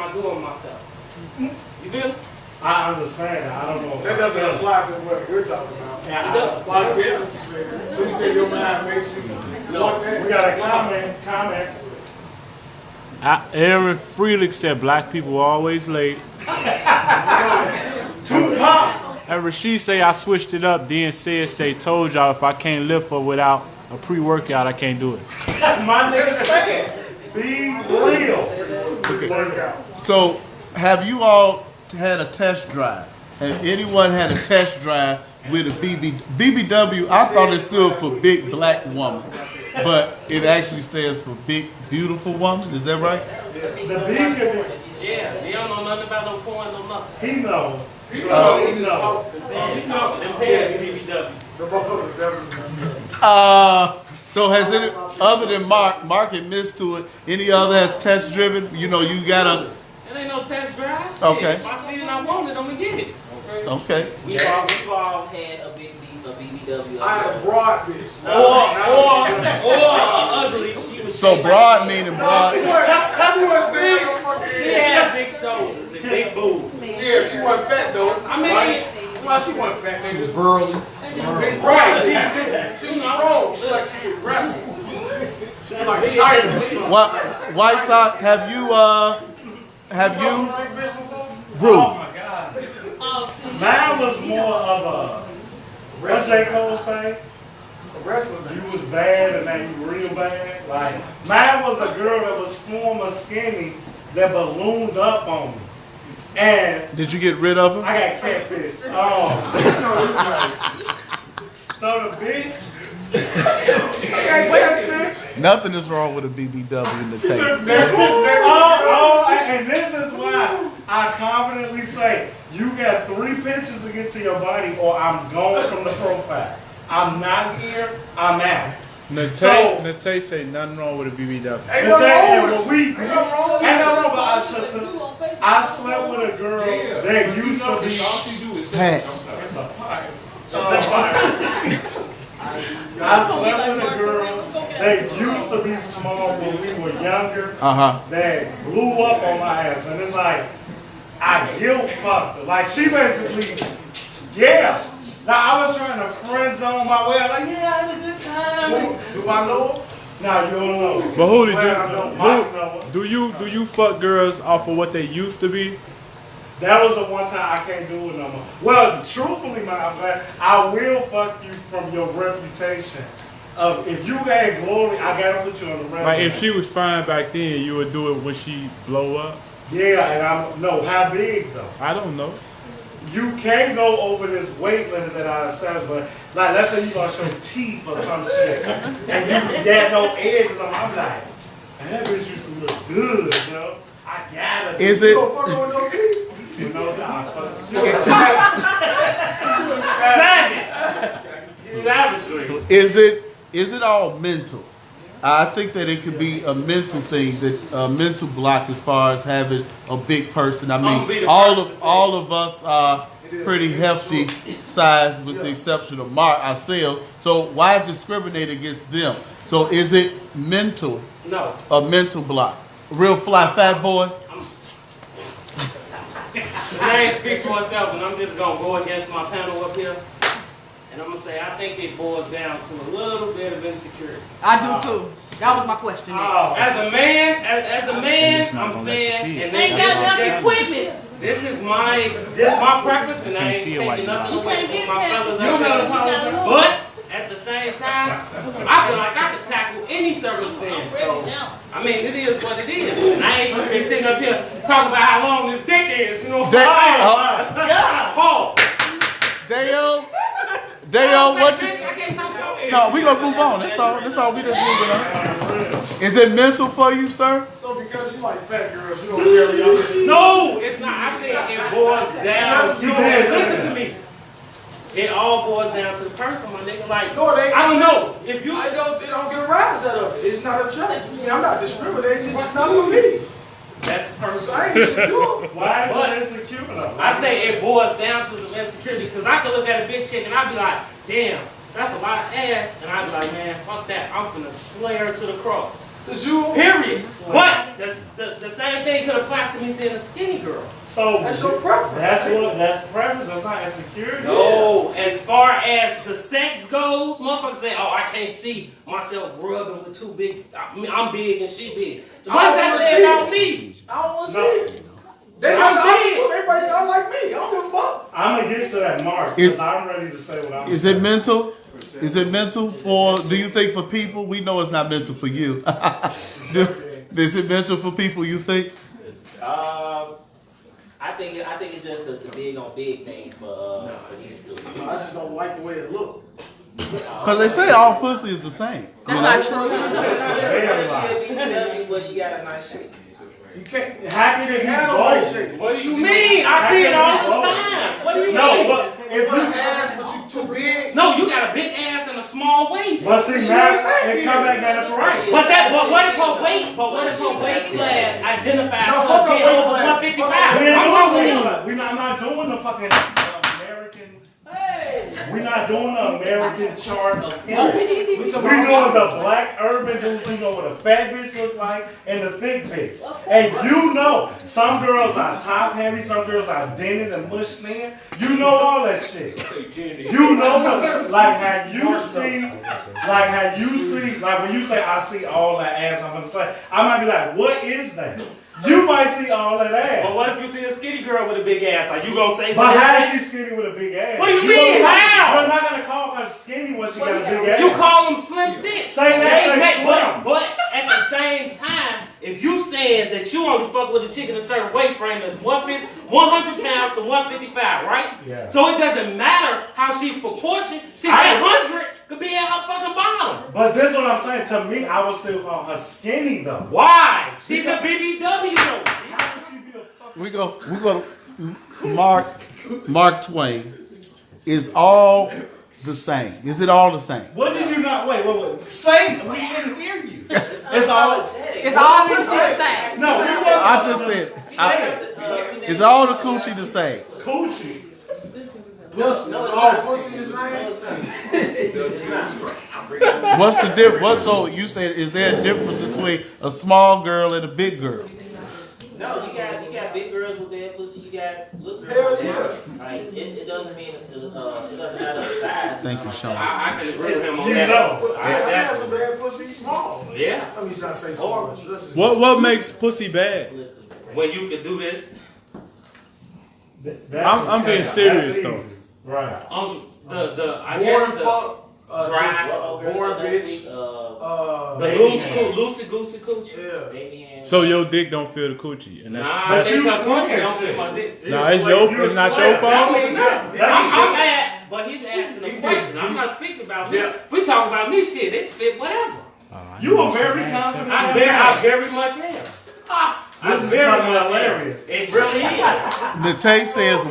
I doing myself? You feel? I understand. I don't know. That doesn't apply to what we're talking about. Yeah, it does. I get what you said. So you said your mind makes you want that? We got a comment. Aaron Freelick said black people are always late. And Rashid say I switched it up. Then say told y'all if I can't lift her without a pre-workout, I can't do it. My nigga said, be real. So, have you all had a test drive? Have anyone had a test drive with a BBW? I thought it stood for Big Black Woman, but it actually stands for Big Beautiful Woman. Is that right? The B can be. Yeah, he don't know nothing about no porn, no nothing. He knows. He knows. He's not them pants BBW. The motherfuckers definitely. So has any other than Mark admits to it? Any other has test driven? You know, you gotta. It ain't no test drive. Shit. Okay. If I see it and I want it, I'm gonna get it. Okay. We've all had a BBW. I had a broad bitch. Or ugly. She was So broad meaning broad. She wasn't saying no fucking She had big shoulders and big boobs. Yeah, she wasn't fat though. I mean, Well, she wasn't fat, nigga. She was burly. right. She was strong. She like she was aggressive. She was like China. White Sox, have you Brew? Oh my God. Mine was more of a, what's J. Cole say? You was bad and now you real bad. Like, mine was a girl that was former skinny that ballooned up on me. And did you get rid of her? I got catfish. So the bitch. Nothing is wrong with a BBW in the tape. And this is why I confidently say you got 3 pictures to get to your body, or I'm gone from the profile. I'm not here. I'm out. Nate say nothing wrong with a BBW. Ain't nothing wrong, but I slept with a girl that used to be. Pants. I slept with a girl that used to be small when we were younger. That blew up on my ass, and it's like I guilt fucked her. Like she basically, yeah. Now I was trying to friend zone my way. I'm like, yeah, I had a good time. Do I know her? No, you don't know. But do you fuck girls off of what they used to be? That was the one time I can't do it no more. Well, truthfully, I will fuck you from your reputation. If you had glory, I gotta put you on the resume. Like if she was fine back then, you would do it when she blow up? Yeah, and how big though? I don't know. You can't go over this weight limit that I established, but like let's say you gonna show teeth or some shit, and you got no edges on. I'm like, that bitch used to look good, you know. I gotta. Is it? You don't fuck her with no teeth? With no time. Savagery. Is it all mental? I think that it could be a mental thing, that a mental block as far as having a big person. I mean, all of us are pretty hefty size with the exception of Mark ourselves. So why discriminate against them? So is it mental? No. A mental block. Real fly fat boy? I ain't speak for myself, and I'm just going to go against my panel up here. And I'm going to say I think it boils down to a little bit of insecurity. I do too. That was my question next. As a man, I'm saying, and ain't got enough equipment. This is my preference, and I ain't taking nothing away from my fellas out there. But at the same time, I feel like I can tackle any circumstance. So, I mean, it is what it is. And I ain't gonna be sitting up here talking about how long this dick is, you know. Paul. Dale, what you? I can't talk about it. No, we gonna move on. That's all. We just moving on. Is it mental for you, sir? So because you like fat girls, you don't tell young. No, it's not. I said it boils down to. Listen to me. It all boils down to the person, my nigga. Like, No, I don't know if you. They don't get a rise out of it. It's not a joke. I mean, I'm not discriminating. It's just not for me. That's personal. I ain't insecure. Why is it insecure though? I say it boils down to some insecurity because I can look at a big chick and I'd be like, damn, that's a lot of ass. And I'd be like, man, fuck that. I'm finna slay her to the cross. Period. But the same thing could apply to me seeing a skinny girl. So That's your preference. That's preference. That's not insecurity. No, as far as the sex goes, motherfuckers say, "Oh, I can't see myself rubbing with too big. I'm big and she big." What's that say about me? I don't want to see it. They everybody don't like me. I don't give a fuck. I'm gonna get to that mark because I'm ready to say what I'm. Is it mental? Is it mental for? Do you think for people? We know it's not mental for you. Is it mental for people? You think? I think it's just the big on big thing for these two. I just don't like the way it looks. Because they say all pussy is the same. That's not true. But she got a nice shape. You can't. How can it have no both? nice shape. What do you mean? I see it all the time. What do you mean? No, but if you ass, but you too big. No, you got a big ass and a small waist. but see now it come back down to right. But what if her weight? But what if her weight class identifies No, her fuck her being weight over class. 155? I'm not doing the fucking American. We're not doing the American chart of image. We're doing the black urban dudes. We know what a fat bitch look like and the thick bitch. And you know, some girls are top heavy, some girls are dented and mushed in. You know all that shit. You know what, like how you see, like when you say I see all that ass, I'm gonna say, I might be like, what is that? You might see all that ass. But what if you see a skinny girl with a big ass? Are you gonna say? But how is she skinny with a big ass? What do you mean? How? You're not gonna call her skinny when she got a big ass. You call them slim dicks. Say that, say slim. But at the same time, if you saying that you only fuck with a chick in a certain weight frame that's 100 pounds to 155, right? Yeah. So it doesn't matter how she's proportioned. She's 100 could be at her fucking bottom. But this is what I'm saying. To me, I would still call her skinny though. Why? She's a BBW though. How could she be a fucking... We go to Mark Twain. Is all the same? Is it all the same? What did you not... Wait. Say it. We didn't hear you. It's all pussy the same. No, I just said, is all the coochie the same? Coochie. Pussy. All pussy is same. What's the difference? So you said, is there a difference between a small girl and a big girl? No, you got big girls with bad pussy. You got little girls. Hell with yeah. bad. Right? It doesn't mean it doesn't matter the size. Thank you, Sean. I can agree with him on You that. know. I have some bad pussy. Small. Yeah. Let me not say so much. What makes pussy bad? When you can do this. I'm being serious though. Right. I Boring guess fuck. Dry. Boring bitch. the loosey goosey coochie. Yeah. Baby hand. So your dick don't feel the coochie, and Nah, that's it's you not swear coochie. Don't shit. feel my dick. it's not your fault. But he's asking a question. I'm not speaking about me. We talking about me shit. It fit whatever. You are very confident. I very much am. This is fucking hilarious. It really is. Nate says,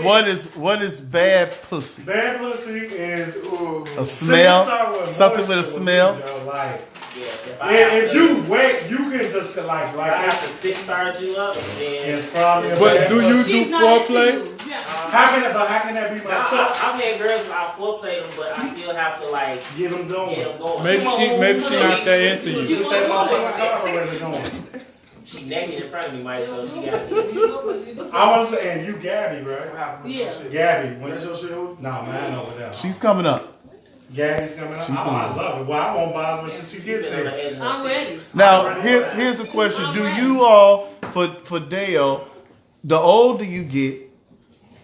what is bad pussy? Bad pussy is A smell? Something with a smell? Like, Yeah, if you wet, you can just like if I have that. to stick start you up, then It's probably a But bad do you pussy. do foreplay? How can that be my son? I've had girls I foreplay them, but I still have to like Get them going. get them going. Maybe she not that into you. You think motherfucker got already going. She naked in front of me, Mike, so she got to. I want to say, and you Gabby, right? Yeah. Gabby. When, That's your shit? nah, man, I know what that. She's coming up. Gabby's coming up. She's I coming love it. Well, I won't bother until she gets Been on the here. edge of her I'm seat. ready. Now, here's the question. Do you all, for Dale, the older you get,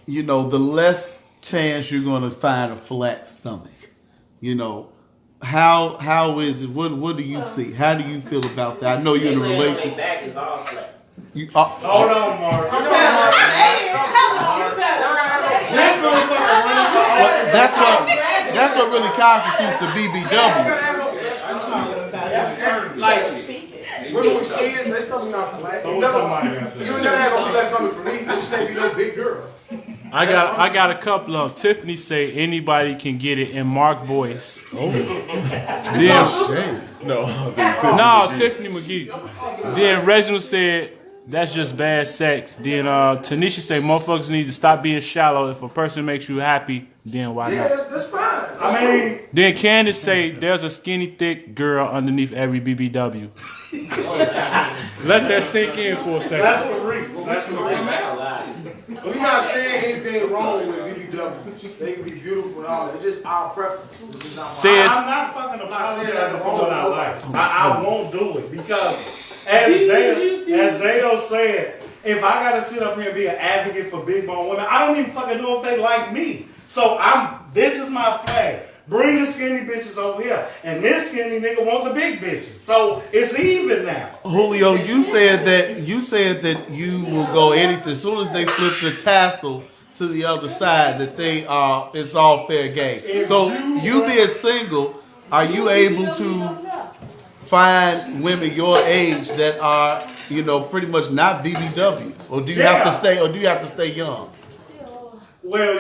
you know, the less chance you're going to find a flat stomach. You know, how is it? What do you see? How do you feel about that? I know you're in a relationship. Back is all flat. You, Hold on, Mark. that's what really constitutes the BBW. Like, women with kids, their stomach not flat. You never have a flat stomach for me. You just can't be no big girl. I got a couple of them. Tiffany say anybody can get it in Mark voice. Oh. Then, no, Tiffany McGee. Then Reginald said that's just bad sex. Then Tanisha say motherfuckers need to stop being shallow. If a person makes you happy, then why Yeah, not? that's fine. I mean, Then Candace say there's a skinny thick girl underneath every BBW. Let that sink in for a second. That's what Reek. That's what Reek. We're not saying anything wrong with BBWs. They can be beautiful and all that. It's just our preference. I'm not fucking apologizing for what I like. I won't do it because, as Zayo said, if I gotta sit up here and be an advocate for big bone women, I don't even fucking know if they like me. So this is my flag. Bring the skinny bitches over here, and this skinny nigga want the big bitches. So it's even now. Julio, you said that you will go anything as soon as they flip the tassel to the other side. That it's all fair game. So you being single, are you able to find women your age that are pretty much not BBWs, or do you have to stay young? Well,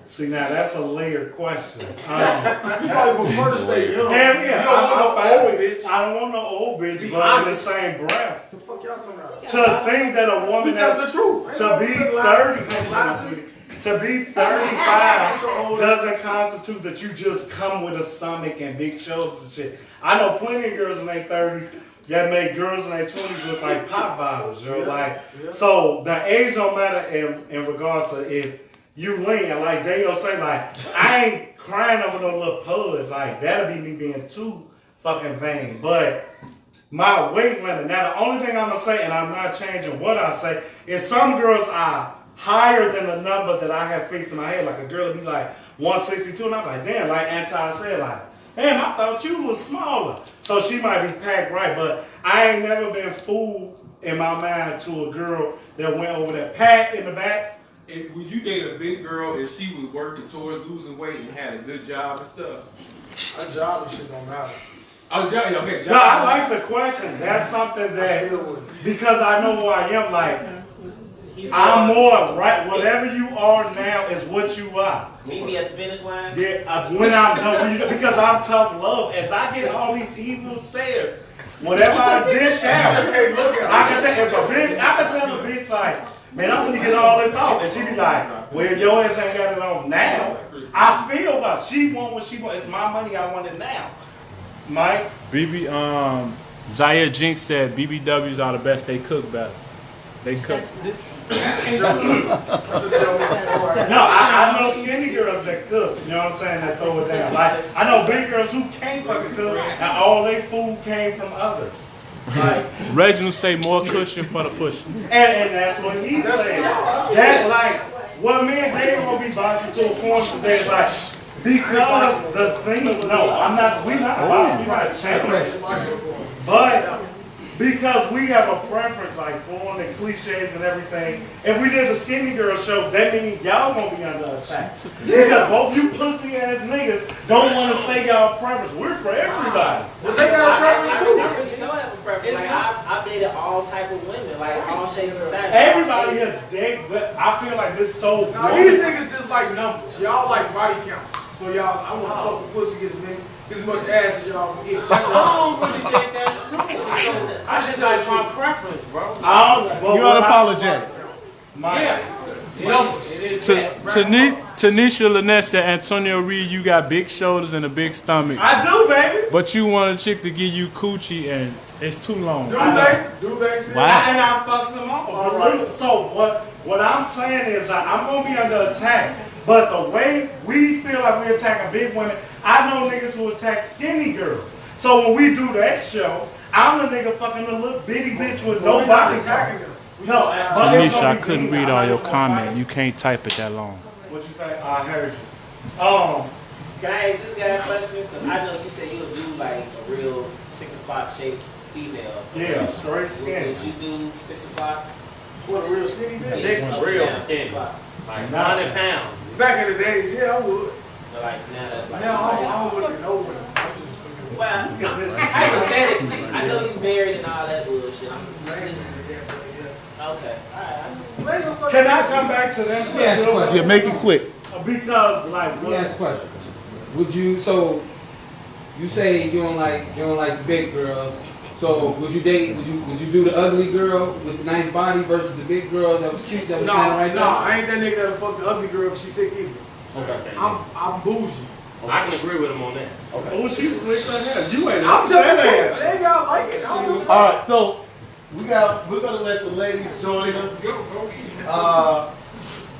see now that's a layered question. You probably prefer to stay young. Yeah. You don't want no old bitch. I don't want no old bitch, but in the same breath, The fuck y'all talking about? to think that a woman Tell the truth. to be 30, to be 35 doesn't constitute that you just come with a stomach and big shoulders and shit. I know plenty of girls in their 30s that make girls in their 20s look like pop bottles, So the age don't matter in regards to if you lean, like Dayo say, like, I ain't crying over no little pudge. Like, that'll be me being too fucking vain. But my weight limit, now the only thing I'm going to say, and I'm not changing what I say, is some girls are higher than the number that I have fixed in my head. Like, a girl will be like 162, and I'm like, damn, like Anton said, like, damn, I thought you was smaller. So she might be packed right, but I ain't never been fooled in my mind to a girl that went over that pat in the back. Would you date a big girl if she was working towards losing weight and had a good job and stuff? A job and shit don't matter. Oh, job, okay. No, I like the question. That's something that, because I know who I am, like, I'm more right. Whatever you are now is what you are. Meet me at the finish line? Yeah, when I'm done, because I'm tough love. As I get all these evil stares, whatever I dish out, I can tell a bitch like, man, I'm gonna get all this off. And she be like, well, your ass ain't got it off now. I feel about she want what she want. It's my money, I want it now. Mike? Zaya Jinx said BBWs are the best, they cook better. They cook. No, I know skinny girls that cook, you know what I'm saying, that throw it down. Like, I know big girls who can't fucking cook, and all their food came from others. Like, Reginald say more cushion for the pushing. And that's what he said. That, like, what me and Dave will be boxing to a point today is like, because the thing, we're not changing. But because we have a preference, like, for the cliches and everything, if we did the skinny girl show, that means y'all won't be under attack. Because both you pussy ass niggas don't want to say y'all preference. We're for everybody. But they got a preference too. I really don't have a preference. Like, I've dated all type of women, like all shapes and sizes. Everybody has dick, but I feel like this so. Now, these niggas just like numbers. Y'all like body counts. So y'all, I want to fuck the pussy, get as much ass as y'all can get. I just like my preference, bro. You unapologetic. Tanisha Lynette said, Antonio Reed, you got big shoulders and a big stomach. I do, baby. But you want a chick to give you coochie and it's too long. Do they? Wow. And I fucked them all. Right. So what I'm saying is I'm going to be under attack. But the way we feel like we attacking big women, I know niggas who attack skinny girls. So when we do that show, I'm the nigga fucking a little bitty bitch with no body attacking them. No, Tanisha, I couldn't read all your comment. You can't type it that long. What you say? I heard you. Can I ask this guy a question? Because I know you said you'll do like a real 6 o'clock shaped female. Yeah, straight skinny. Did you do 6 o'clock? What, a real skinny bitch? Six real skinny. Like 90 pounds. Back in the days, yeah, I would. But like now that's like. Now I don't look at no women. I'm just looking at well, hypothetically, I know you married and all that bullshit. Okay. Alright. Can I come back to them? Yeah, make it quick. Because like, let me ask a question. Would you? So you say you don't like the big girls. So would you date? Would you do the ugly girl with the nice body versus the big girl that was cute that was standing right there? No, I ain't that nigga that'll fuck the ugly girl if she thick either. Okay. I'm bougie. I can agree with him on that. Oh, she flicked her hair. You ain't. I'm telling you, that ass. they got like it. All right, so we're gonna let the ladies join us to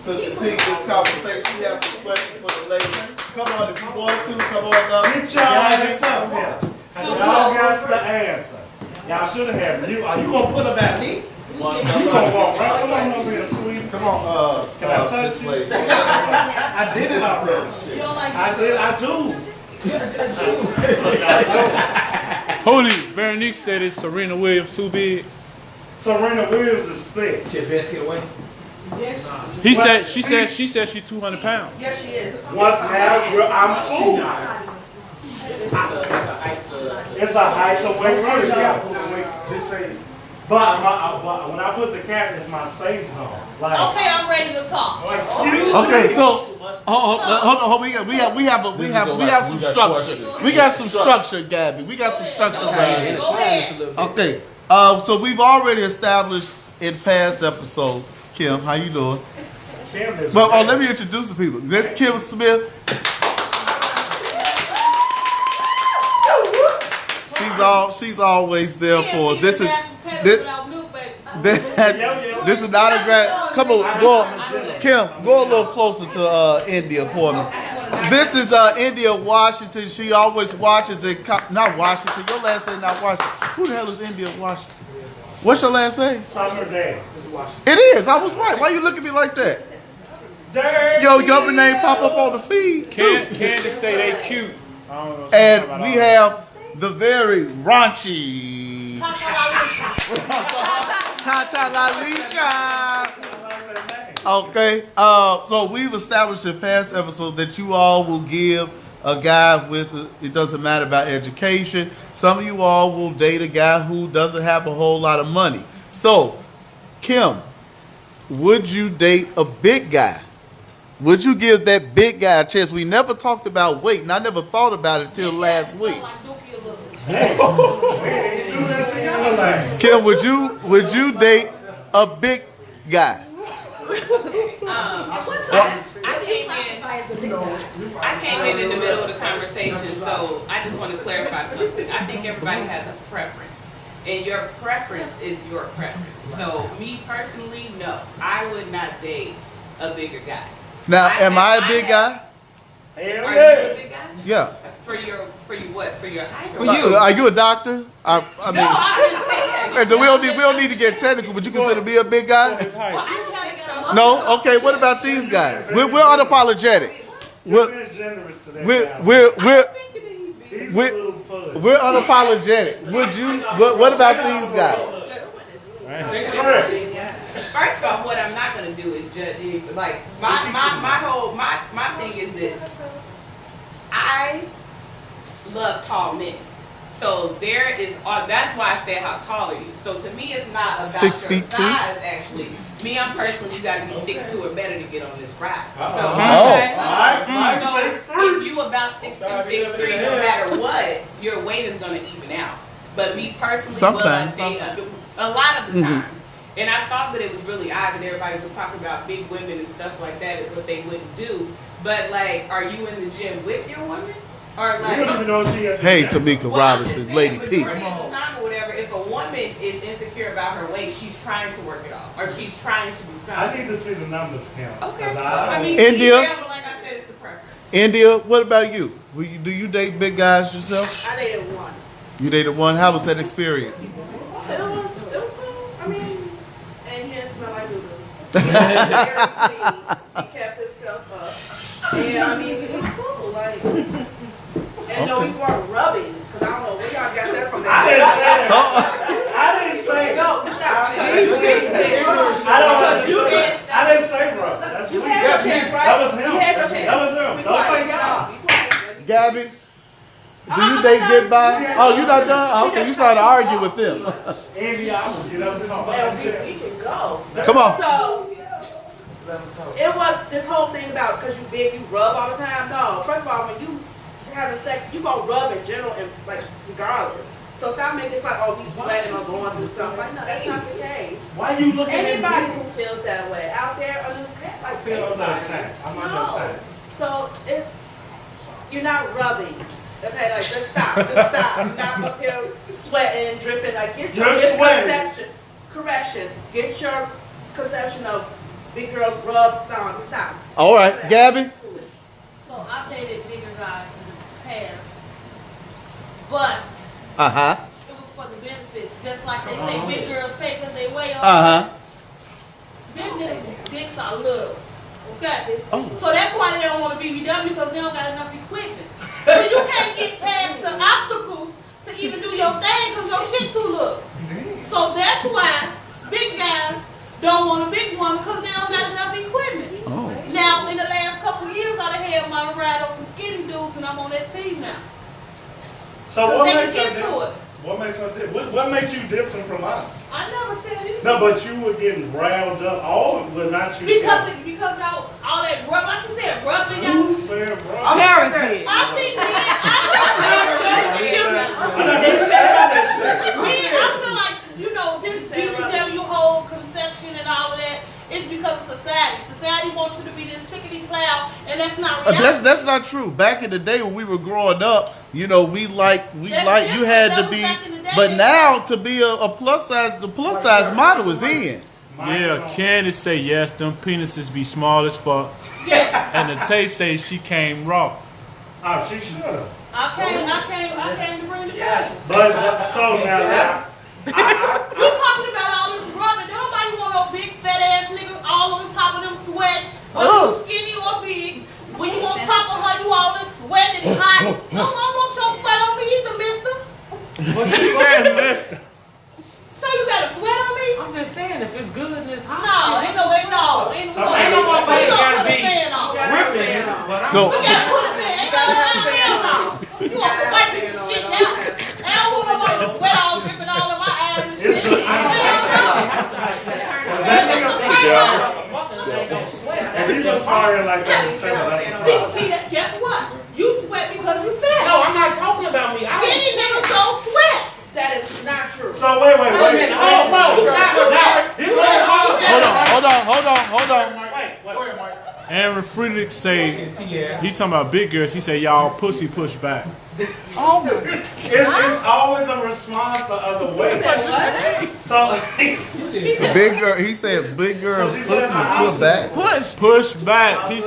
continue this conversation. We have some questions for the ladies. Come on, if you want to, come on up. Get y'all ass up here. Y'all got the answer. Y'all should have had me. Are you gonna put her back me? You gonna walk right? Come on over here, sweet. Come on, can I touch you? I did it already. I do. Holy, Veronique said it's Serena Williams too big. Serena Williams is thick. She best get away. Yes. She said she's 200 pounds. Yes, she is. I'm cool. It's a height to weight ratio. Just say. But when I put the cap, it's my safe zone. Like, Okay, I'm ready to talk. Okay, so hold on. We have some structure. We got some structure, Gabby. We got some structure, Gabby. Go ahead. Okay. So we've already established in past episodes, Kim, how you doing? Kim is But let me introduce the people. This is Kim Smith. She's always there for this is this is not a grad. Come on, Kim, go a little closer to India for me. This is India, Washington. She always watches it. Not Washington. Your last name not Washington. Who the hell is India, Washington? What's your last name? Summerdale. It is. I was right. Why you look at me like that? Dirty. Yo, your name pop up on the feed too. Candace say they cute. And we have the very raunchy Tata Lalisha. Okay, so we've established in past episodes that you all will give a guy with, it doesn't matter about education. Some of you all will date a guy who doesn't have a whole lot of money. So, Kim, would you date a big guy? Would you give that big guy a chance? We never talked about weight, and I never thought about it until last week. Kim, would you date a big guy? I came in the middle of the conversation, so I just want to clarify something. I think everybody has a preference, and your preference is your preference. So me personally, no, I would not date a bigger guy. Now, am I a big guy? Are you a big guy? Yeah. For your what? For your height? For you? Are you a doctor? I mean, no, I'm just saying. We don't need to get technical, but you consider me a big guy? Well, No? Okay, what about these guys? We're unapologetic. We're unapologetic. Would you? What about these guys? First of all, what I'm not gonna do is judge you. Like my thing is this. I love tall men. So there is, that's why I said how tall are you. So to me, it's not about 6 your feet size, actually. Me, I'm personally, you got to be 6'2" or better to get on this ride. So, so if you about 6'2", 6'3", no matter what, your weight is going to even out. But me personally, sometimes. A lot of the times. And I thought that it was really odd that everybody was talking about big women and stuff like that and what they wouldn't do. But like, are you in the gym with your woman? Or like, hey, Tamika Robinson, Lady P. Time or whatever, if a woman is insecure about her weight, she's trying to work it off, or she's trying to do something. I need to see the numbers count. Okay. I mean, India. but like I said, it's a preference. India, what about you? Do you date big guys yourself? I dated one. You dated one. How was that experience? It was cool. I mean, and he didn't smell like doo-doo. He kept himself up. And I mean, it was cool. Like, and no, we weren't rubbing, because I don't know where y'all got that from. I didn't say that. No, I didn't say rub. That's you had your chance, right? That was him. You had your chance. That was him. Don't say God. Gabby, do you date get by? Oh, you not done? Okay, you started to argue with them. Andy, I will get up and talk. And we can go. Come on. So, it was this whole thing about because you big, you rub all the time. No, first of all, when you having sex, you gonna rub in general and like regardless. So stop making it like, oh, we sweating or going through something. Like, no, that's not the case. Why you looking at me? Anybody who feels that way out there on this cat, like I feel under attack. I'm under attack. So it's you're not rubbing. Okay, like just stop. You're not up here sweating, dripping. Like get your conception. Correction. Get your conception of big girls rub thong. Stop. All right, Gabby. So I dated bigger guys in the past, but it was for the benefits. Just like they say, big girls pay because they weigh on. Big niggas' dicks are little. Okay. So that's why they don't want to BBW because they don't got enough equipment. So you can't get past the obstacles to even do your thing because your shit too little. So that's why big guys don't want a big woman because they don't got enough equipment. Now, in the last couple of years, I done had my ride on some skinny dudes and I'm on that team now. So what they makes can get to it. What makes us different? What makes you different from us? I never said anything. No, but you were getting riled up. Not you. Because y'all, all that rub, like you said, rubbing y'all. Who said rub? Parents did. I think I feel like, you know, this BBW whole conception and all of that is because of society. Society wants you to be this pickety plow, and that's not reality. That's not true. Back in the day when we were growing up, you know, we you had to be, but now to be a plus size, the plus size model is in. Yeah, Candace say yes, them penises be small as fuck. Yes. And the Tay say she came raw. Oh, she should have. I came to bring the yes. But so now we talking about all this rubbing. Nobody want no big fat ass niggas all on top of them sweating. Whether you skinny or big. When you on top of her, you all this sweating and hot. No, I don't want your sweat on me either, mister. What you saying, mister? So you got to sweat on me? I'm just saying, if it's good and it's hot. No, ain't no way, no. Ain't no way. You gotta be ripping. So we gotta put a fan. Ain't no hell no. You want some white people shit now? I don't want nobody to sweat all dripping all of my ass and shit. And he was firing like that. See, guess what? You sweat because you fat. No, I'm not talking about me. Skinny niggas don't sweat. That is not true. So wait. Oh, no, it's not. Hold on. Aaron Friedrich say, he talking about big girls, he say, y'all pussy push back. Oh my God. It's always a response the other way. So big girl, he said big girls pussy push back. Push back. He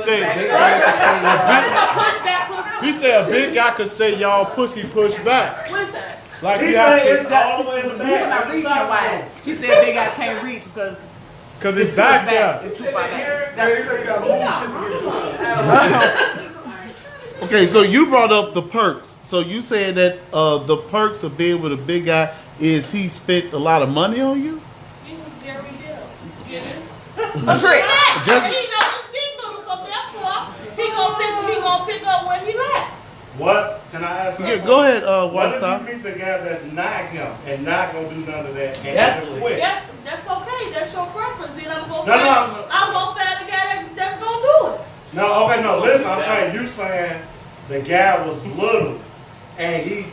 said a big guy could say y'all pussy push back. Like he you have to. It's all the way in the back. Wise. He said big guys can't reach because it's back there. It's too far back. Okay, so you brought up the perks. So you said that the perks of being with a big guy is he spent a lot of money on you? He was very ill. Yes. A trick. Just he knows his dick little, so therefore he gonna pick up where he at. What? Can I ask you? Yeah, go ahead, What if Whiteside. you meet the guy that's not him and not gonna do none of that and quit? That's okay. That's your preference. Then I'm gonna find a guy that's gonna do it. No, listen, I'm saying you saying the guy was little and he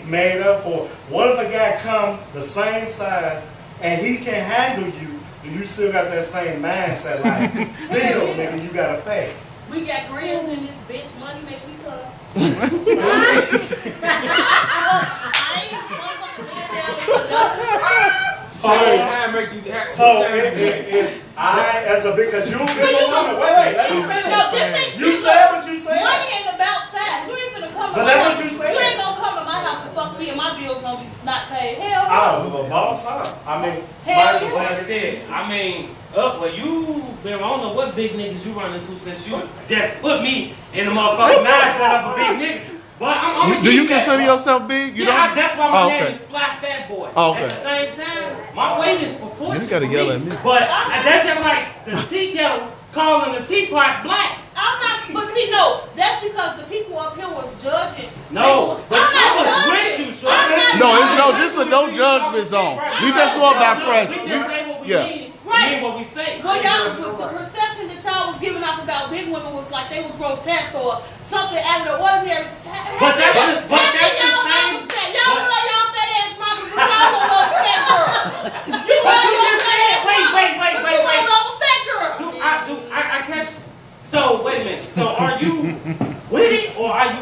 made up for it. What if a guy come the same size and he can handle you, and you still got that same mindset like still nigga you gotta pay. We got grills in this bitch, money make me tough. I ain't motherfucking laying down for nothing. So if I, as a big, because you'll be a woman. Wait, let me finish. You said what you said. Money ain't about size. You ain't finna come to but my that's house. what you said. You ain't gonna come to my house and fuck me and my bills gonna be not paid. Hell no. I'm a boss up. I mean, hell yeah. Like I said, well, you been, I don't know what big niggas you run into since you just put me in the motherfucking mindset of a big nigga. But I'm Do you consider yourself big? You yeah, that's why my name okay. is Fly Fat Boy. Okay. At the same time, my weight is proportional. You gotta yell at me. But that's just like the tea kettle calling the teapot black. I'm not, but see, no, that's because the people up here was judging. No, but I'm I was not with judging. you, so this is a no judgment zone. We just go about fresh. We just say what we need. Right. Mean what we say. Well, y'all was, the perception that y'all was giving off about big women was like they was grotesque or something out of the ordinary. But that's the same. Y'all know y'all fat ass mamas, but y'all want no fat girl. But you just said, wait. You want no fat girl. I catch. So wait a minute. So are you with it or are you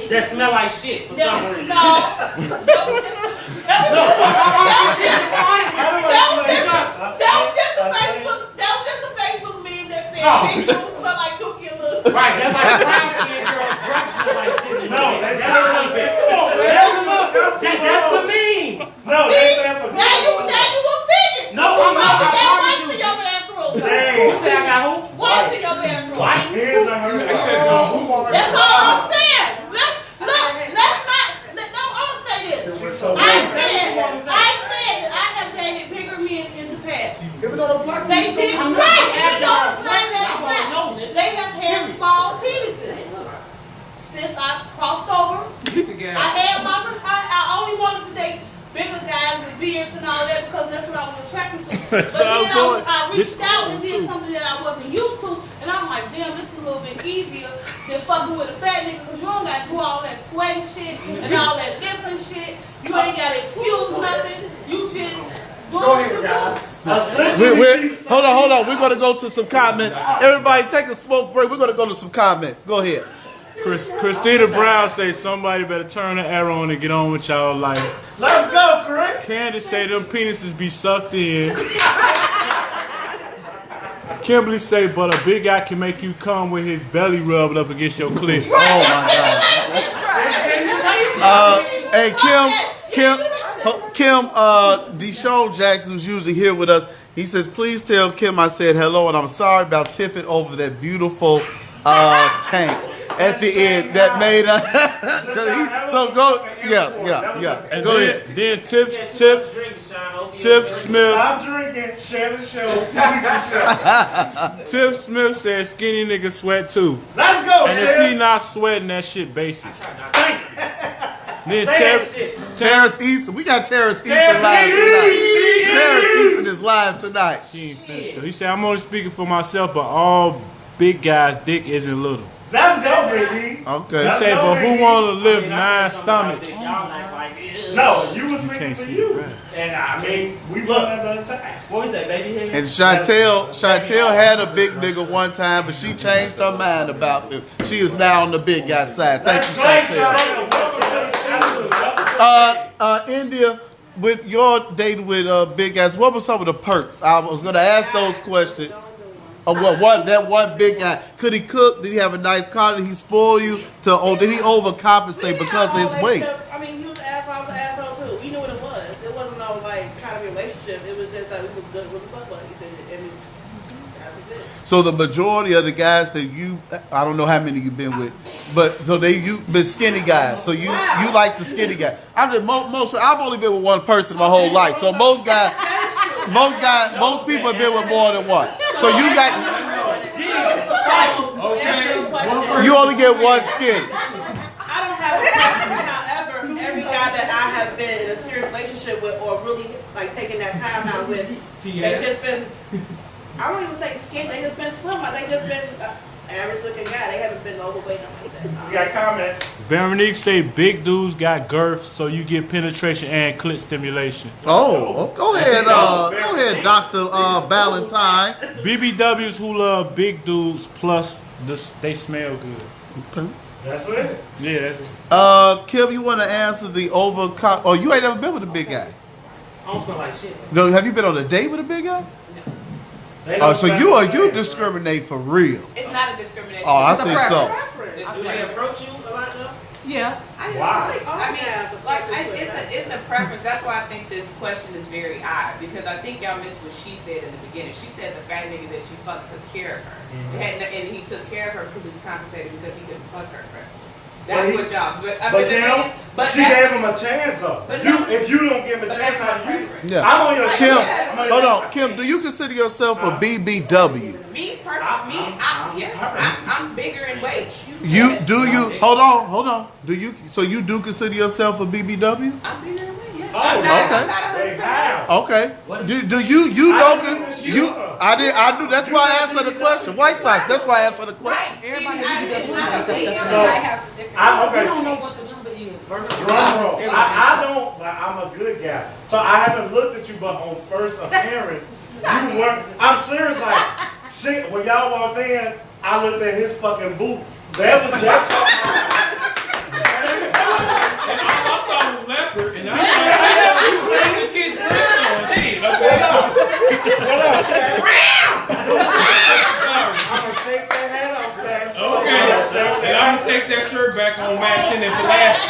penises. That smell like shit for some reason. That was just a Facebook meme that said big dudes smell like dookie and little. Right, that's like a brown skin girl's breath smell like shit. No, that's the meme. No, See, that's for now you offended. No, I'm not. got whites in your bathroom. Who said I got who? Whites in your bathroom. White? Here's a her. That's all I'm saying. Let's not. I'm gonna say this. I said that I have dated bigger men in the past. They did right. Even though it's not that fact, they have had small penises. Since I crossed over, I only wanted to date bigger guys with beards and all that because that's what I was attracted to. But then I reached out and did something that I wasn't used to, and I'm like, damn, this is a little bit easier than fucking with a fat nigga because you don't got to do all that sweaty shit and all that different shit. You ain't got to excuse nothing. You just do what you do. Hold on. We're going to go to some comments. Everybody take a smoke break. We're going to go to some comments. Go ahead. Christina Brown say somebody better turn the arrow on and get on with y'all life. Let's go, Chris. Candace say them penises be sucked in. Kimberly say, but a big guy can make you come with his belly rubbed up against your clit. Right, Oh my God. Hey, Kim Deshaun Jackson, who's usually here with us, he says, please tell Kim I said hello and I'm sorry about tipping over that beautiful tank at the end that made us. So go, yeah. And go ahead. Then Tiff Smith. Stop drinking, share the show, Tiff Smith says skinny niggas sweat too. Let's go, and Tiff. if he not sweating, that shit basic. Then Terrence Easton. We got Terrence Easton live tonight. Terrence Easton is live tonight. He ain't finished though. He said, I'm only speaking for myself, but all big guys' dick isn't little. Let's go, baby. Okay. He said, but who want to lift 9 stomachs? No, you was speaking can't for see you. it, right. And I mean, we looked at the attack. What was that, baby? And Chantel had a big nigga one time, but she changed her mind about it. She is now on the big guy side. Thank you, Chantel. India, with your date with big guys, what were some of the perks? I was going to ask those questions. That one big guy, could he cook? Did he have a nice car? Did he spoil you? Or did he overcompensate because of his weight? I mean, he was an asshole. I was an asshole too. We knew what it was. It wasn't no like kind of relationship. It was just that we was good with the fuck buddies, and that was it. So the majority of the guys that I don't know how many you've been with, but so you've been skinny guys. So you like the skinny guy. I've only been with one person my whole life. So most people have been with more than one. So you only get one skinny. I don't have a preference. However, every guy that I have been in a serious relationship with or really like taking that time out with, they just been, I don't even say skinny, they just been slim. They just been average looking guy. They haven't been overweight or like that. We got comments. Veronique say big dudes got girth, so you get penetration and clit stimulation. Oh, go ahead, Dr. Valentine. BBWs who love big dudes plus they smell good. Okay. That's it. Yeah, that's it. Kim, you want to answer the Oh, you ain't never been with a big guy? I don't smell like shit. No, have you been on a date with a big guy? Oh, so you discriminate for real? It's not a discrimination. Oh, I think so. Do they approach you a lot though? Yeah. Wow. It's a preference. That's why I think this question is very odd because I think y'all missed what she said in the beginning. She said the fat nigga that she fucked took care of her, and he took care of her because he was compensated because he didn't fuck her. That's what y'all. But she gave him a chance though. If you don't give him a chance, I'm on your Kim. Hold on, Kim. Do you consider yourself a BBW? Me personally, I'm bigger in weight. Hold on. Do you? So you do consider yourself a BBW? I'm bigger in weight. Yes. Okay. Do you don't? I do. That's why I asked her the question. White Sox. That's why I asked her the question. Everybody I don't know what the number is. Drum roll. I don't. I'm a good guy, so I haven't looked at you, but on first appearance, you weren't. I'm serious. Like shit. When y'all walked in, I looked at his fucking boots. That was that. gonna match in at the last.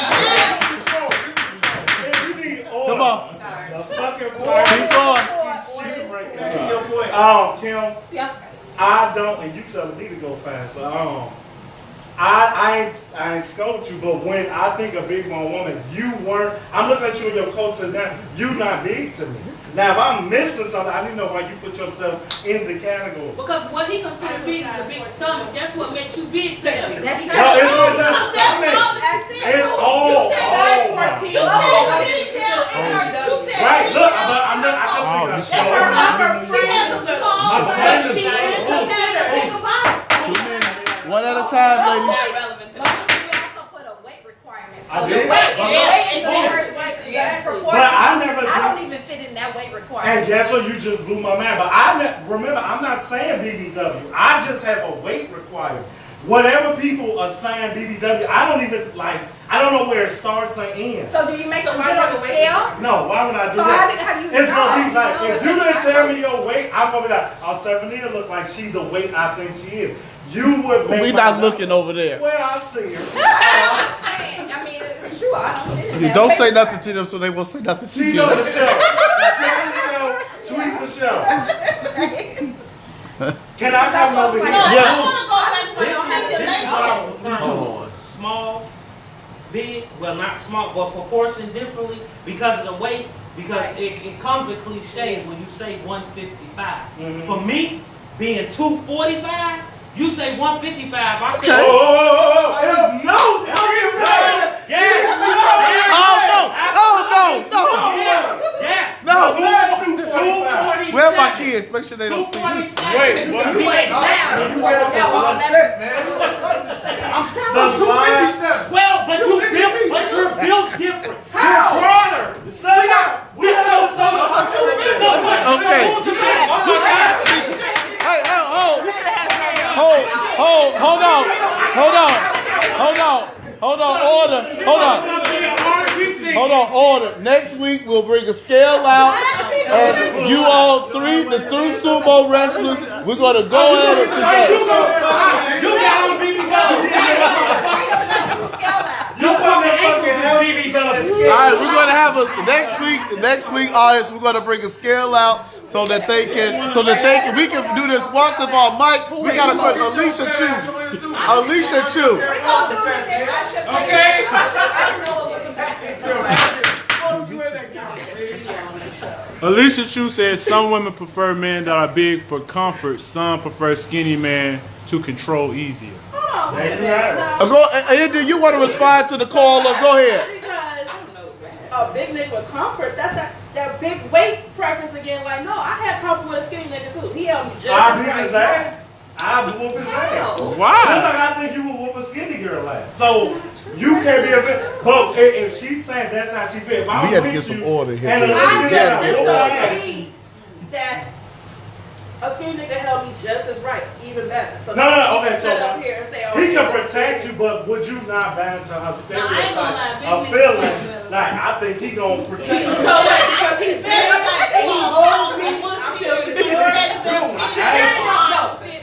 Come on. The fucking part. Keep going. Kim. Yeah. I don't, and you telling me to go fast. I ain't scolded you, but when I think of big bone woman, you weren't. I'm looking at you in your coats and now you not big to me. Now if I'm missing something, I didn't know why you put yourself in the category. Because what he considered big is a big stomach. That's what makes you big to him. That's not true. It's all. Right, look, I can see that show. One at a time, ladies. But I never I don't even fit in that weight requirement. And guess what? You just blew my mind. But remember, I'm not saying BBW. I just have a weight requirement. Whatever people assign BBW, I don't even like. I don't know where it starts and ends. So do you make them get on the scale? No, why would I do so that? How do you it's know? gonna be like if you didn't tell me your weight, I'm gonna be like, oh, Stephanie look like she the weight I think she is. You would make We not looking over there. Well, I see her. I mean, it's true. I don't fit in that Don't weight say nothing to them so they won't say nothing to She's you. on the show. Tweet the show. Can I come over here? No, I want to go back to the stimulation. Small, big, well not small, but proportioned differently because of the weight. Because it comes a cliche when you say 155. For me, being 245, you say 155. I Okay. no. Yes. Yes. No. 247. Where are my kids? Make sure they don't see this. Wait, what? I'm telling you, 257. Well, but you're built different. You're broader. Okay. Hey, hold on, order. Next week we'll bring a scale out, and you all three, the three sumo wrestlers, we're gonna go at it today. You got on BBW. All right, we're gonna have a next week, audience. We're gonna bring a scale out so that we can do this once and for Mike. We gotta put Alicia Chu. Okay. Alicia Chu says some women prefer men that are big for comfort. Some prefer skinny men to control easier. India, you want to respond to the caller? Go ahead. A big nigga with comfort, that's that big weight preference again. Like, no, I had comfort with a skinny nigga too. He held me just right. I whoop his ass. Why? Just like I think you would whoop a skinny girl ass. So you can't be a fit. But if she's saying that's how she feels, We had to get some order here. And that a skinny nigga held me just as right, even better. So okay, sit up here and say, he can protect you, but would you not bow to her stereotype of feeling like I think he gonna protect you? So because he's big and he holds me, I feel secure.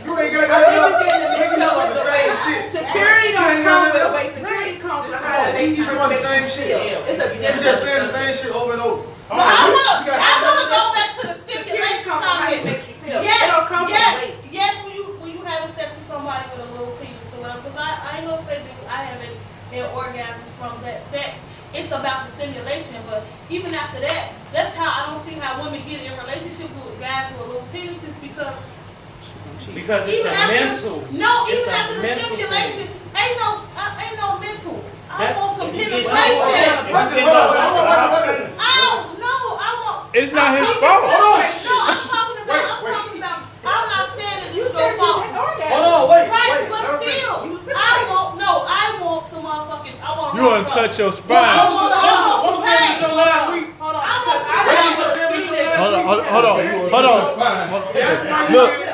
You ain't got to the same shit. Security don't come with weight. Security comes with how it makes you feel. the same shit. It's a You just saying the same shit over and over. No, I want to go back to the stimulation comment. Yes, when you having sex with somebody with a little penis or whatever, because I ain't gonna say that I haven't had orgasms from that sex. It's about the stimulation, but even after that, that's how I don't see how women get in relationships with guys with little penises because it's a mental. No, even after the stimulation, ain't no mental. I want some penetration. I want. It's not his fault. No, I'm talking about. I'm not saying that it's your fault. Hold on, wait. Right, but still, I want some motherfucking. You want to touch your spine? What was the show last week? Hold on.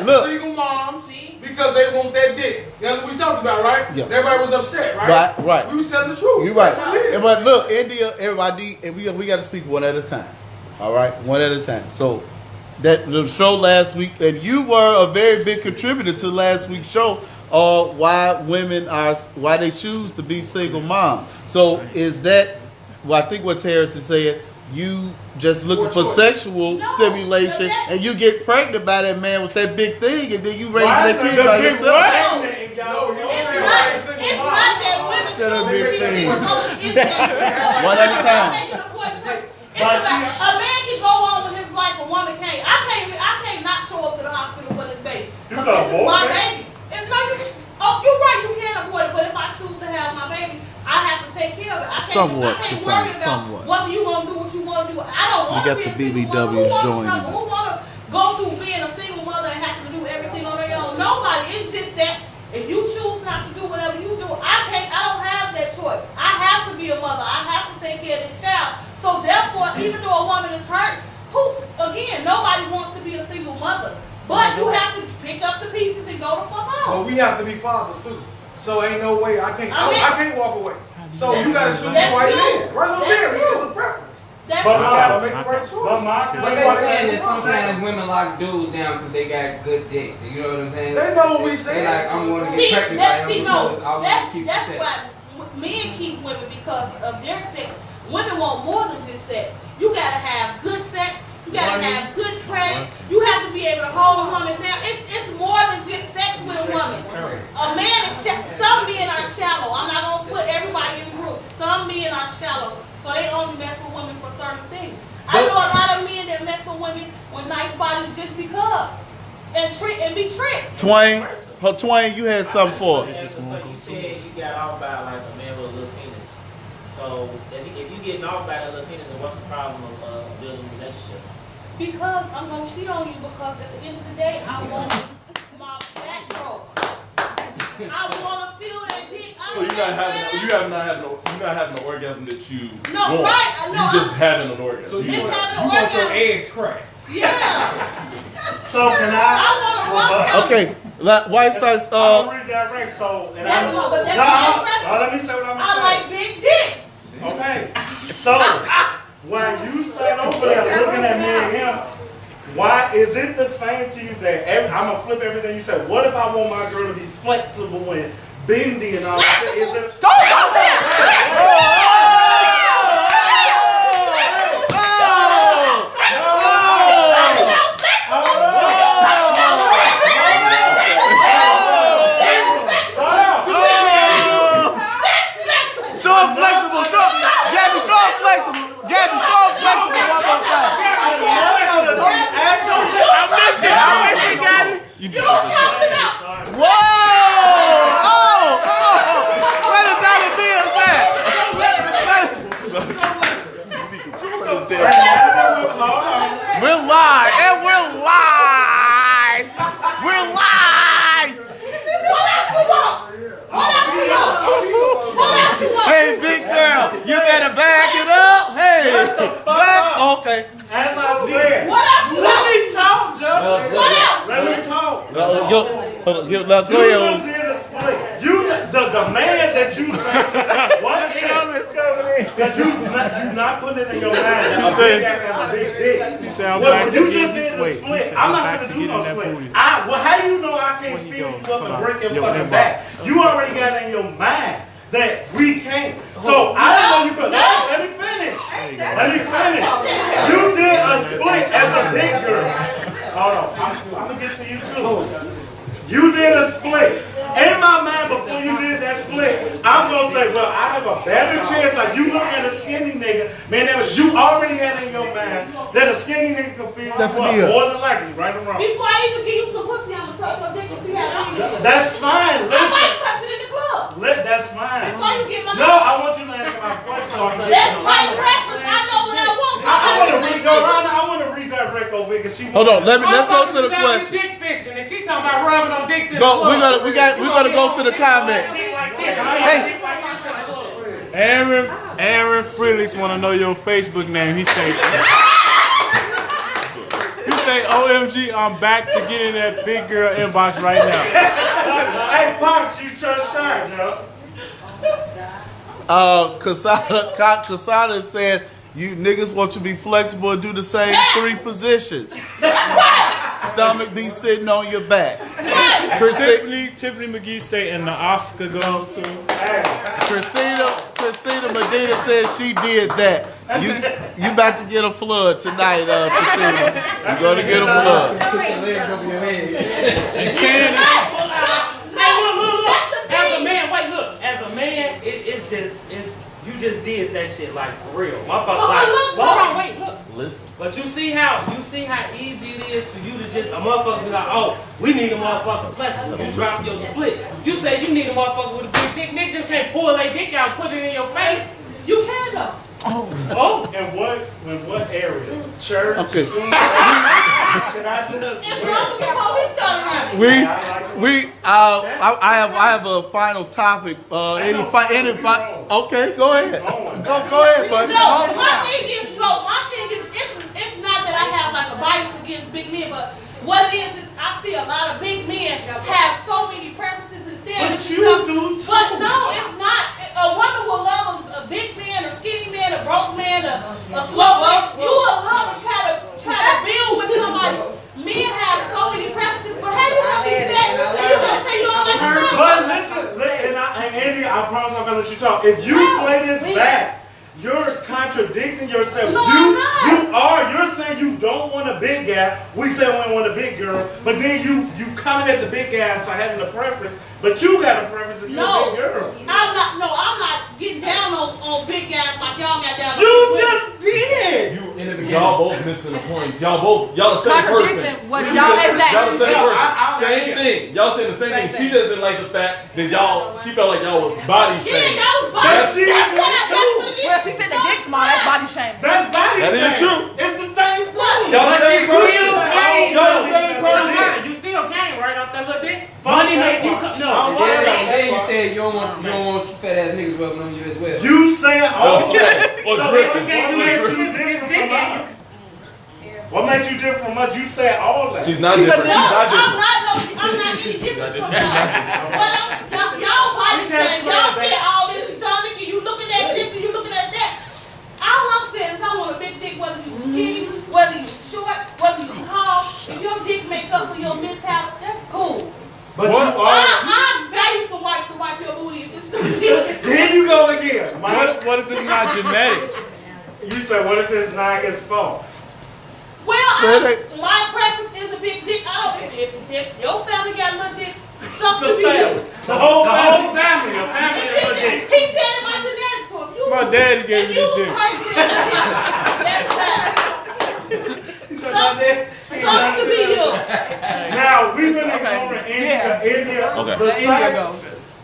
Look. Single moms because they want that dick. That's what we talked about, right? Yeah. Everybody was upset, right? Right. We was telling the truth. You're right. That's what it is. But look, India, everybody, and we got to speak one at a time. All right, one at a time. So that the show last week, and you were a very big contributor to last week's show or why they choose to be single mom. So is that? Well, I think what Terrence is saying. You just looking for sexual stimulation, and you get pregnant by that man with that big thing, and then you raise that kid by yourself. It's not that women choose to be One at a time. It's about a man can go on with his life, a woman can't. I can't not show up to the hospital for this baby. Because this is my baby. You're right, you can abort it, but if I choose to have my baby, I have to take care of it. I can't worry about whether you want to do what you want to do. I don't want to be a single mother. Who want to go through being a single mother and have to do everything on their own? Nobody. It's just that if you choose not to do whatever you do, I don't have that choice. I have to be a mother. I have to take care of this child. So therefore, even though a woman is hurt, nobody wants to be a single mother. But you have to pick up the pieces and go the fuck home. Well, we have to be fathers too. So ain't no way I can't walk away. So you gotta choose the right man. Right on there, it's a preference. But you gotta make the right choice. But they're saying that sometimes women lock dudes down because they got good dick. You know what I'm saying? They know what we saying. They like, I'm going to get pregnant by him because I want to keep the sex. That's why men keep women because of their sex. Women want more than just sex. You gotta have good sex. You gotta have good credit. You have to be able to hold a woman down. It's more than just sex with a woman. A man is some men are shallow. I'm not gonna put everybody in groups. Some men are shallow, so they only mess with women for certain things. I know a lot of men that mess with women with nice bodies just because and be tricks. Twain, you had something for us. You said you got off by like a man with a little penis. So if you getting off by that little penis, then what's the problem of building a relationship? Because I'm gonna cheat on you because at the end of the day, I want my back broke. I wanna feel that dick. So you're not having an orgasm that you want. Right? No, you just having an orgasm. So you want your eggs cracked. Yeah. So can I? Okay, White Sox. I'm gonna redirect. So and let me say what I'm gonna say. I like big dick. Okay. So when you sit over there looking at me and him, why is it the same to you that I'm gonna flip everything you said? What if I want my girl to be flexible and bendy and all that? Is it? Don't go there. You don't count it out. Whoa! Where the dollar bills at? We're live, and we're live. We're live. What else you want? What else you want? What else you want? Hey, big girl, you better back it up. Hey, back. Okay. As I said, what else you want? Let me talk, Joe. What else? Let me talk. Go ahead. The man that you say, what that you not putting it in your mind that a big guy has a big dick. You sound back you to just getting did this the weight. split. I'm not gonna do no split. How you know I can't feel you up and break your fucking back? You already got in your mind that we can't. So I didn't know you could. Let me finish. You did a split as a big girl. Hold on, I'm gonna get to you too. You did a split. In my mind, before you did that split, I'm gonna say, well, I have a better chance. Like you look at a skinny nigga, man. You already had in your mind that a skinny nigga can feel more than likely, right or wrong. Before I even give you some pussy, I'm gonna touch your dick and see how it is. That's fine. I might touch it in the club. That's fine. Before you get my no, I want you to answer my question. That's my preference. I know what I want. I want to redirect over because she. Hold on. Let's go to the question. Dick fishing, and she talking about rubbing on dicks. We're gonna go to the comment. Hey. Aaron Freelix want to know your Facebook name. He say, OMG, I'm back to get in that big girl inbox right now. Hey, Pops, you just shot, Joe. Casada said, you niggas want you to be flexible and do the same 3 positions. stomach be sitting on your back. Tiffany McGee say, and the Oscar goes to Christina Medina says she did that. You about to get a flood tonight, Christina. You're gonna get a flood. As a man, you just did that shit like for real. Hold on, wait, look. Listen. But you see how easy it is for you to just a motherfucker be like, oh, we need a motherfucker flexible. You drop your split. You say you need a motherfucker with a big dick. Nick just can't pull their dick out and put it in your face. You can though. Oh. And what area? Church? Okay. School? Can I just? I have a final topic. Okay, go ahead. Go ahead, buddy. No, my thing is, it's not that I have like a bias against big men, but what it is I see a lot of big men have so many preferences and standards. But you do too. But no, it's not. A woman will love a big man, a skinny man, a broke man, a slow man. You will love and try to build with somebody. Men have so many preferences, but how you gonna be that? You gonna say you don't like the But listen, and Andy, I promise I'm gonna let you talk. If you play this back, you're contradicting yourself. No, You're saying you don't want a big guy. We say we want a big girl, but then you coming at the big guys for having a preference. But you got a preference if you're a big girl. I'm not getting down on big guys like y'all got down on You just did. Y'all both missing the point. Y'all the same person. What y'all exactly? Y'all the same person. Same thing. Y'all saying the same thing. She doesn't like the facts. Then she felt like y'all was body shaming. Yeah, y'all was body shaming. Well, she said the dick small. That's body shaming. That's body shaming. That is true. It's the same thing. Y'all the same person. Y'all the same person. You still came right off that little dick. Money make you come. No. Then you said you don't want fat ass niggas rubbing on you as well. You saying all that? Or drifting. What makes you different from us? You said all that. She's not different. No, I'm not any different from y'all. Y'all body shame. Y'all say all this stomach and you looking at this and you looking at that. All I'm saying is I want a big dick, whether you skinny, whether you short, whether you tall. If your dick make up for your mishaps, that's cool. But I value some white to wipe your booty if it's Here you go again. What if it's not genetic? You said, what if it's not his fault? Well, my preference is a big dick. If your family got little dicks, sucks to be you. The whole family. He said it my genetics for you. My daddy gave me this dick. That's bad. Sucks to be you. Now, we've been ignoring India. India.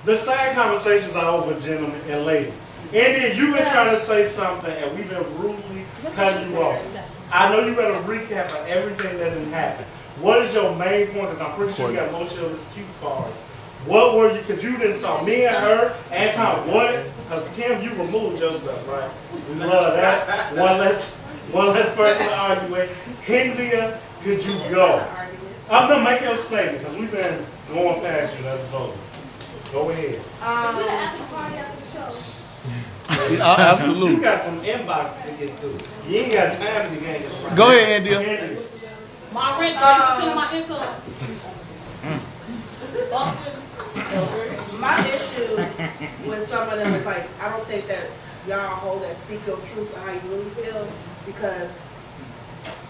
The side conversations are over, gentlemen and ladies. India, you've been trying to say something, and we've been rudely cutting you off. I know you got a recap of everything that didn't happen. What is your main point? Because I'm pretty sure you got most of the cue cards. What were you? Because you didn't saw me and her. Anton, what? Because Kim, you removed yourself, right? We love that. One less person to argue with. India, could you go? I'm gonna make your statement because we've been going past you as voters. Go ahead. Is it an after party after the show? Absolutely. You got some inboxes to get to. You ain't got time to get this. Go ahead, India. My rent, 30% of my income. My issue with some of them is like, I don't think that y'all hold that speak your truth and how you really feel, because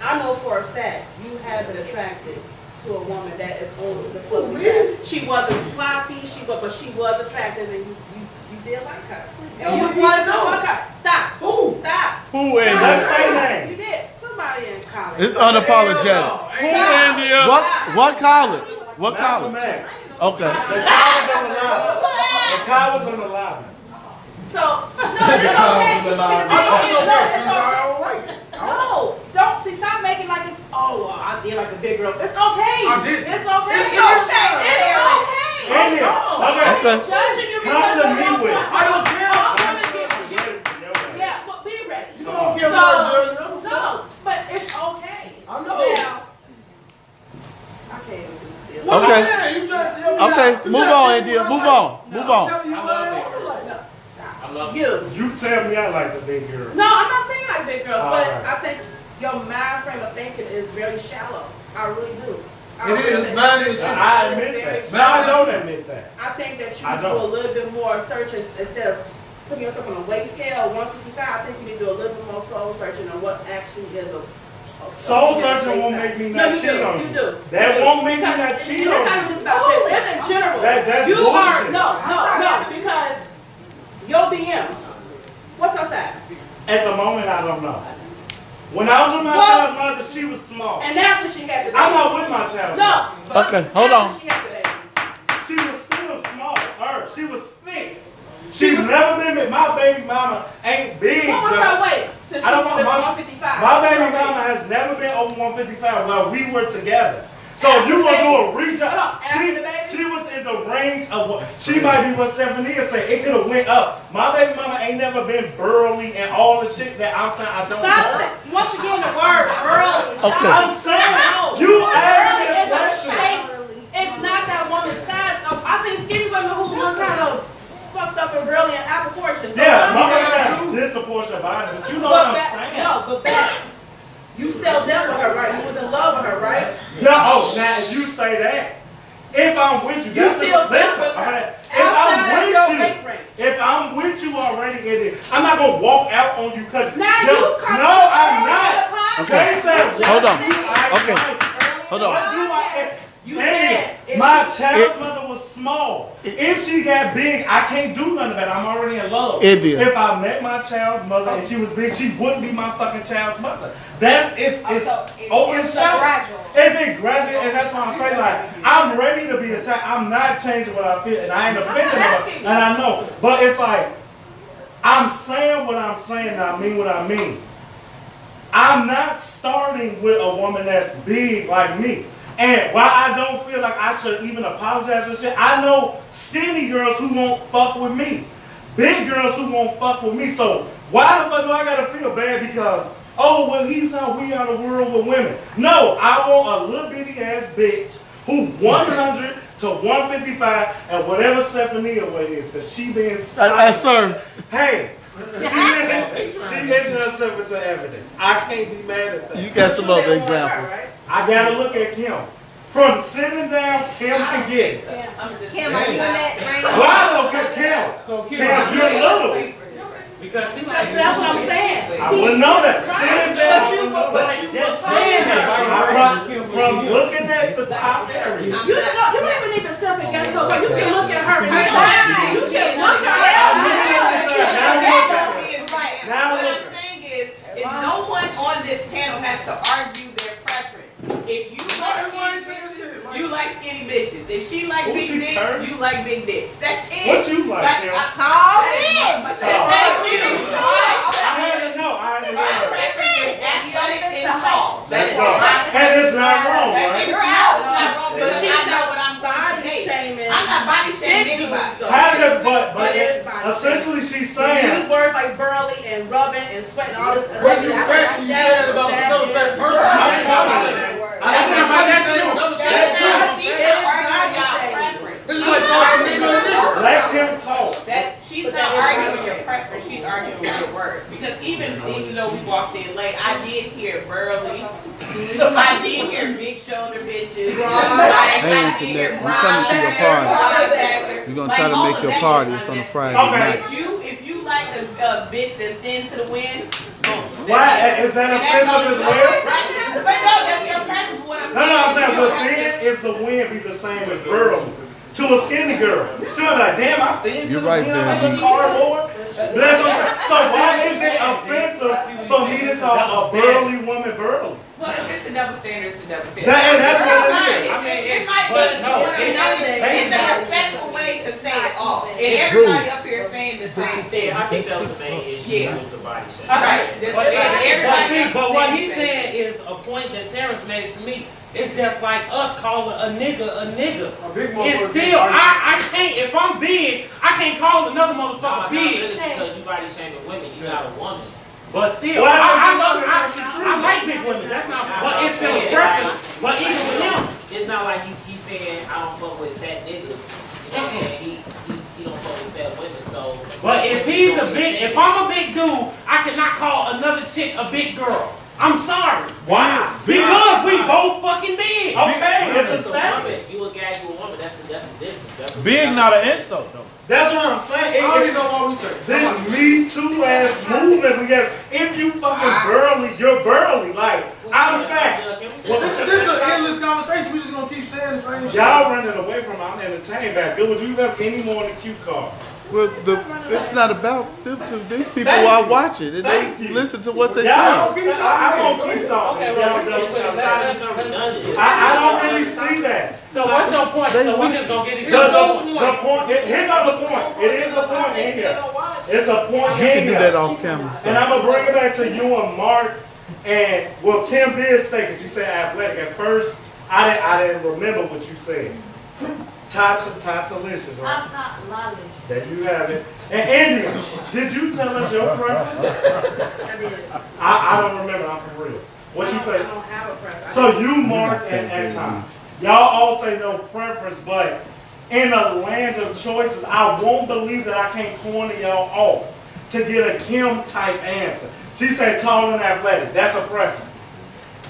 I know for a fact you have been attracted to a woman that is on the foot. She wasn't sloppy, but she was attractive, and you did like her. And you wanted to fuck her. Stop. Who? Stop. Who in Let's say name. You did. Somebody in college. It's unapologetic. Who India? What college? What college? Okay. The car was on the lobby. So, no, it's okay. No, don't see. Stop making like it's. Oh, I did like a big girl. It's okay. I did. It's okay. It's okay. India. Okay. Judging you Come to me with it. I don't care. I'm gonna get to you. Yeah, but be ready. You don't care about judging. No, but it's okay. I know. Now, I can't even do this. Okay. You trying to tell me Okay. that? Move on, India. Move on. Move on. I love you. You tell me I like the big girl. No, I'm not saying like big girls, All but right. I think your mind frame of thinking is very shallow. I really do. It is. Mine is. I admit that. Now I don't admit that. I think that you can do a little bit more searching instead of putting yourself on a weight scale, 155. I think you need to do a little bit more soul searching on what actually is a soul searching won't make me not cheat on you. That won't make me not cheat on you. It's in general. That's you bullshit. no, because your BM, what's her size? At the moment, I don't know. When I was with my child's mother, she was small. And after she had the baby. I'm not with my child's mother. No. Okay, hold on. She had the baby. She was still small. She was thick. She's never been with my baby mama. Ain't big. What was her weight? Since I don't she was know. 155. My baby mama has never been over 155 while we were together. So if you want to do a reach out, she was in the range of what she might be what Stephanie said. It could have went up. My baby mama ain't never been burly and all the shit that I'm saying I don't know. Once again, the word burly. Okay. I'm saying you asked me a question. It's not that woman's size. I seen skinny women who look kind of fucked up and burly and out of proportion. So yeah, mama has disproportionate bodies, but you know what I'm saying. No, but back. You still dealt with her, right? You was in love with her, right? Yeah. Oh, now if you say that, if I'm with you, you still dealt with her. If I'm with you already, I'm not gonna walk out on you because now you come. No, I'm not. Okay. Hold on. Okay. Hold on. You said my child's mother was small. If she got big, I can't do nothing about it. I'm already in love. If I met my child's mother and she was big, she wouldn't be my fucking child's mother. It's open and shut. If it gradual, and that's what I'm saying. Like I'm ready to be the type. I'm not changing what I feel, and I ain't offended her, and I know. But it's like I'm saying what I'm saying, and I mean what I mean. I'm not starting with a woman that's big like me. And while I don't feel like I should even apologize for shit, I know skinny girls who won't fuck with me. Big girls who won't fuck with me. So why the fuck do I gotta feel bad because, oh, well, he's not we are the world with women. No, I want a little bitty ass bitch who 100 to 155 and whatever Stephanie or what it is, because she been sir. Hey, she mentioned herself into evidence. I can't be mad at that. You got some other examples. I gotta look at Kim. From sitting down, Kim can get it. Kim, are you in that range? Well, I don't get Kim. So Kim, you're little. Because she like that's what I'm saying. I wouldn't know that. Sitting down, but you just saying that. From looking at the top area. You don't even need to sit up against her, but you can look at her and you can look at her. Now what I'm saying is no one on this panel has to argue their preference. If you like skinny bitches. If she like big dicks, you like big dicks. That's it. What you like, Kim? Tall men. That's it. I had to know. My preference is athletic and tall. That's wrong. And it's not wrong, right? You're out. It's not wrong, but she's I know not what I'm body shaming. I'm not body shaming anybody. But essentially she's saying. Use words like burly and rubbing and sweating, all this. What you said about the person? Let him talk. She's not arguing your preference. She's arguing your words. Because even though we walked in late, I did hear burly. I did hear big shoulder bitches. Hey, Internet, we're coming to your party. We're gonna try to make your party. It's on a Friday night. If you like a bitch that's thin to the wind, why is that offensive as well? But no, that's your preference. No, I'm saying, but thin is the wind be the same as burly. To a skinny girl. She'll be like, damn, I'm thin. You're right there. I'm a cardboard. That's what I'm saying. So why is it offensive for me to call a burly woman burly? Well, if it's a double standard, it's a double standard. That's what it is. It might be. It's a respectful way to say it all. And everybody up here saying the same thing. I think that was the main issue with the body shape. Right. But what he's saying is a point that Terrence made to me. It's just like us calling a nigga a nigga. It's still, I can't, if I'm big, I can't call another motherfucker big. Really, because you body shaming women, you're not a woman. But still, I like big women. That's not, but it's still a preference. But even with him, it's not like he's saying I don't fuck with fat niggas. You know what I'm saying? He don't fuck with fat women. So. But if I'm a big dude, I cannot call another chick a big girl. I'm sorry. Why? Because we both fucking big. Okay, it's a statement. You a guy, you a woman. That's the difference. That's Big not an insult though. That's what I'm saying. I already know what we say. This Me Too ass movement we get. If you fucking burly, you're burly. Like, I'm fat. Well, this is an endless conversation. We just gonna keep saying the same shit. Y'all running away from I'm entertained back. Good, would you have any more in the cue card? Well, it's not about them two. These people are watching and they listen to what they say. I'm gonna keep talking. I don't really see that. So what's your point? So we just gonna get each other. The point. Here's the point. It is a point in here. It's a point You in can do here. that off camera. And I'm gonna bring it back to you and Mark. And well, Kim did say, because you said athletic. At first, I didn't remember what you said. Tatalicious, right? Tatalicious. There you have it. And India, did you tell us your preference? I did. I don't remember. I'm for real. What you say? I don't have a preference. So you, Mark, and Tom, y'all all say no preference, but in a land of choices, I won't believe that I can't corner y'all off to get a Kim type answer. She said tall and athletic. That's a preference.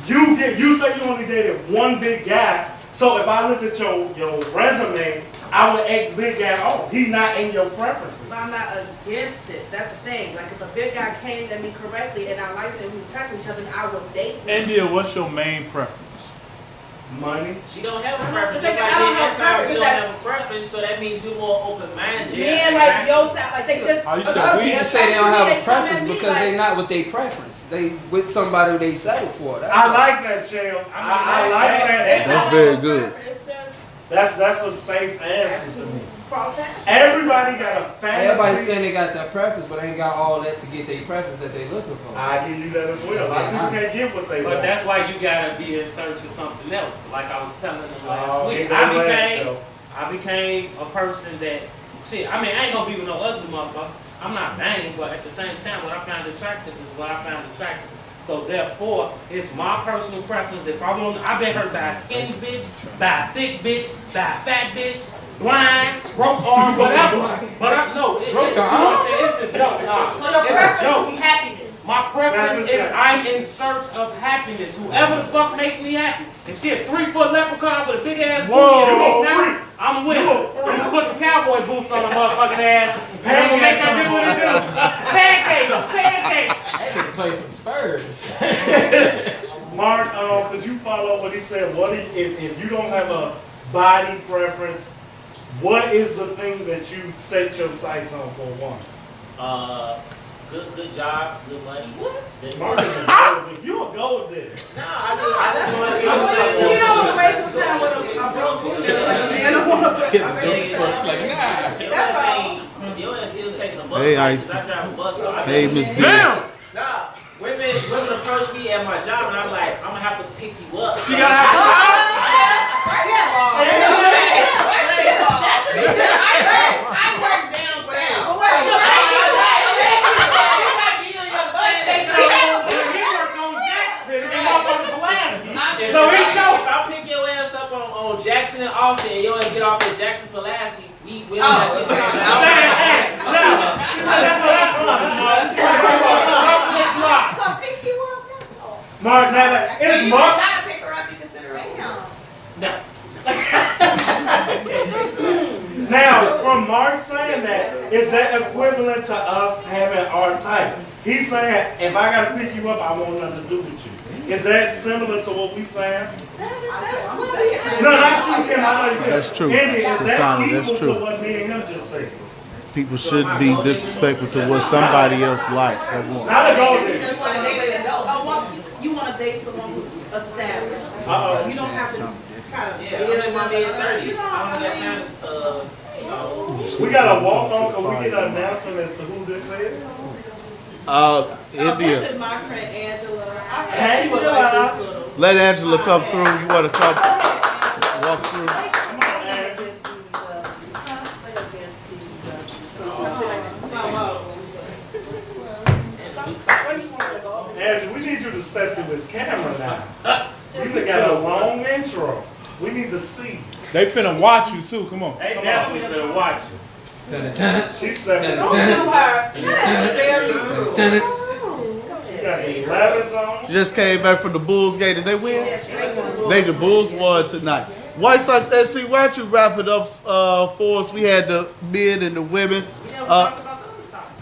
You say you only dated one big guy. So if I look at your resume, I would X big guy off. He's not in your preferences. But I'm not against it. That's the thing. Like if a big guy came at me correctly and I liked him, we touched each other, I would date him. India, what's your main preference? Money. She don't have a preference. Just like I don't have preference. we don't have a preference, so that means we're more open-minded. Men like your style, like they just. We just say they don't have a preference because they're not with their preference. They with somebody who they settle for. I like that, Chael. I like that. That's very good. That's a safe answer to me. Everybody got a fantasy. Everybody saying they got that preference, but ain't got all that to get their preference that they looking for. I give you that as well. Like people can't get what they want. But that's why you gotta be in search of something else. Like I was telling them last week, I became a person that shit. I mean, I ain't gonna be with no ugly motherfucker. I'm not banging, but at the same time, what I found attractive is what I found attractive. So therefore, it's my personal preference. If I want, I've been hurt by a skinny bitch, by a thick bitch, by a fat bitch, blind, broke arm, whatever. But it's a joke. So your preference will be happiness. My preference is I'm in search of happiness. Whoever the fuck makes me happy. If she a 3-foot leprechaun with a big ass booty and a down, I'm with her. I'm gonna put some cowboy boots on the motherfucker's ass. And I'm gonna make her do what it do. Pancakes. That nigga play for Spurs. Mark, could you follow what he said? What if you don't have a body preference? What is the thing that you set your sights on for one? Good job, good money. Mark is a gold digger. You a gold digger. No, I just You don't want to waste some time with a broke female like a man. I want to That's fine. Your ass still taking a bus. Hey, Ice. I drive a bus, so I Hey, Miss D. Nah, women approach me at my job, and I'm like, I'm gonna have to pick you up. She gotta have I work downtown. So here you go. If I pick your ass up on Jackson and Austin, and your ass get off at Jackson, Pulaski, we don't have shit to Mark, now it's Mark. Gotta pick her up, you can send her out. No. Now, from Mark saying that, is that equivalent to us having our type? He's saying, if I gotta pick you up, I want nothing to do with you. Is that similar to what we saying? No, not you, Kim. That's true. Andy, is that Kasana, equal that's true. to what me and him just said? People shouldn't be disrespectful to what somebody else likes or wants. Not a gold digger. You want to date someone who's established. You don't have to try to in my mid-30s. I don't got time to, We got to walk on, so we get an announcement as to who this is. India. This is my friend Angela. Angela. Let Angela come through. You want to come walk through? Angela, we need you to step through this camera now. You got a long intro. We need to see. They finna watch you too. Come on. They definitely finna watch you. She's stepping. Don't do her. Very rude. She got Just came back from the Bulls game. Did they win? The Bulls won tonight. White Sox SC, why don't you wrap it up for us? We had the men and the women.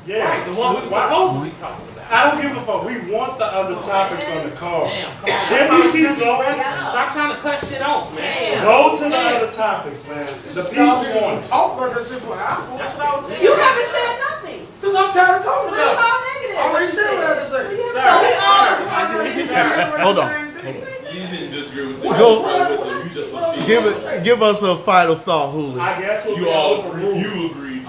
Yeah, the one we supposed to be talking about. I don't give a fuck. We want the other topics on the card. Then we keep going. Stop trying to cut shit off, man. Go to the other topics, man. The people want to talk about this shit for an hour. That's what I was saying. You haven't said nothing. Because I'm tired of talking about it. It's all negative. I already said what I had to say. Hold on. You didn't disagree with Go. You just Give us a final thought, Hulu. I guess what you all agreed. You agreed.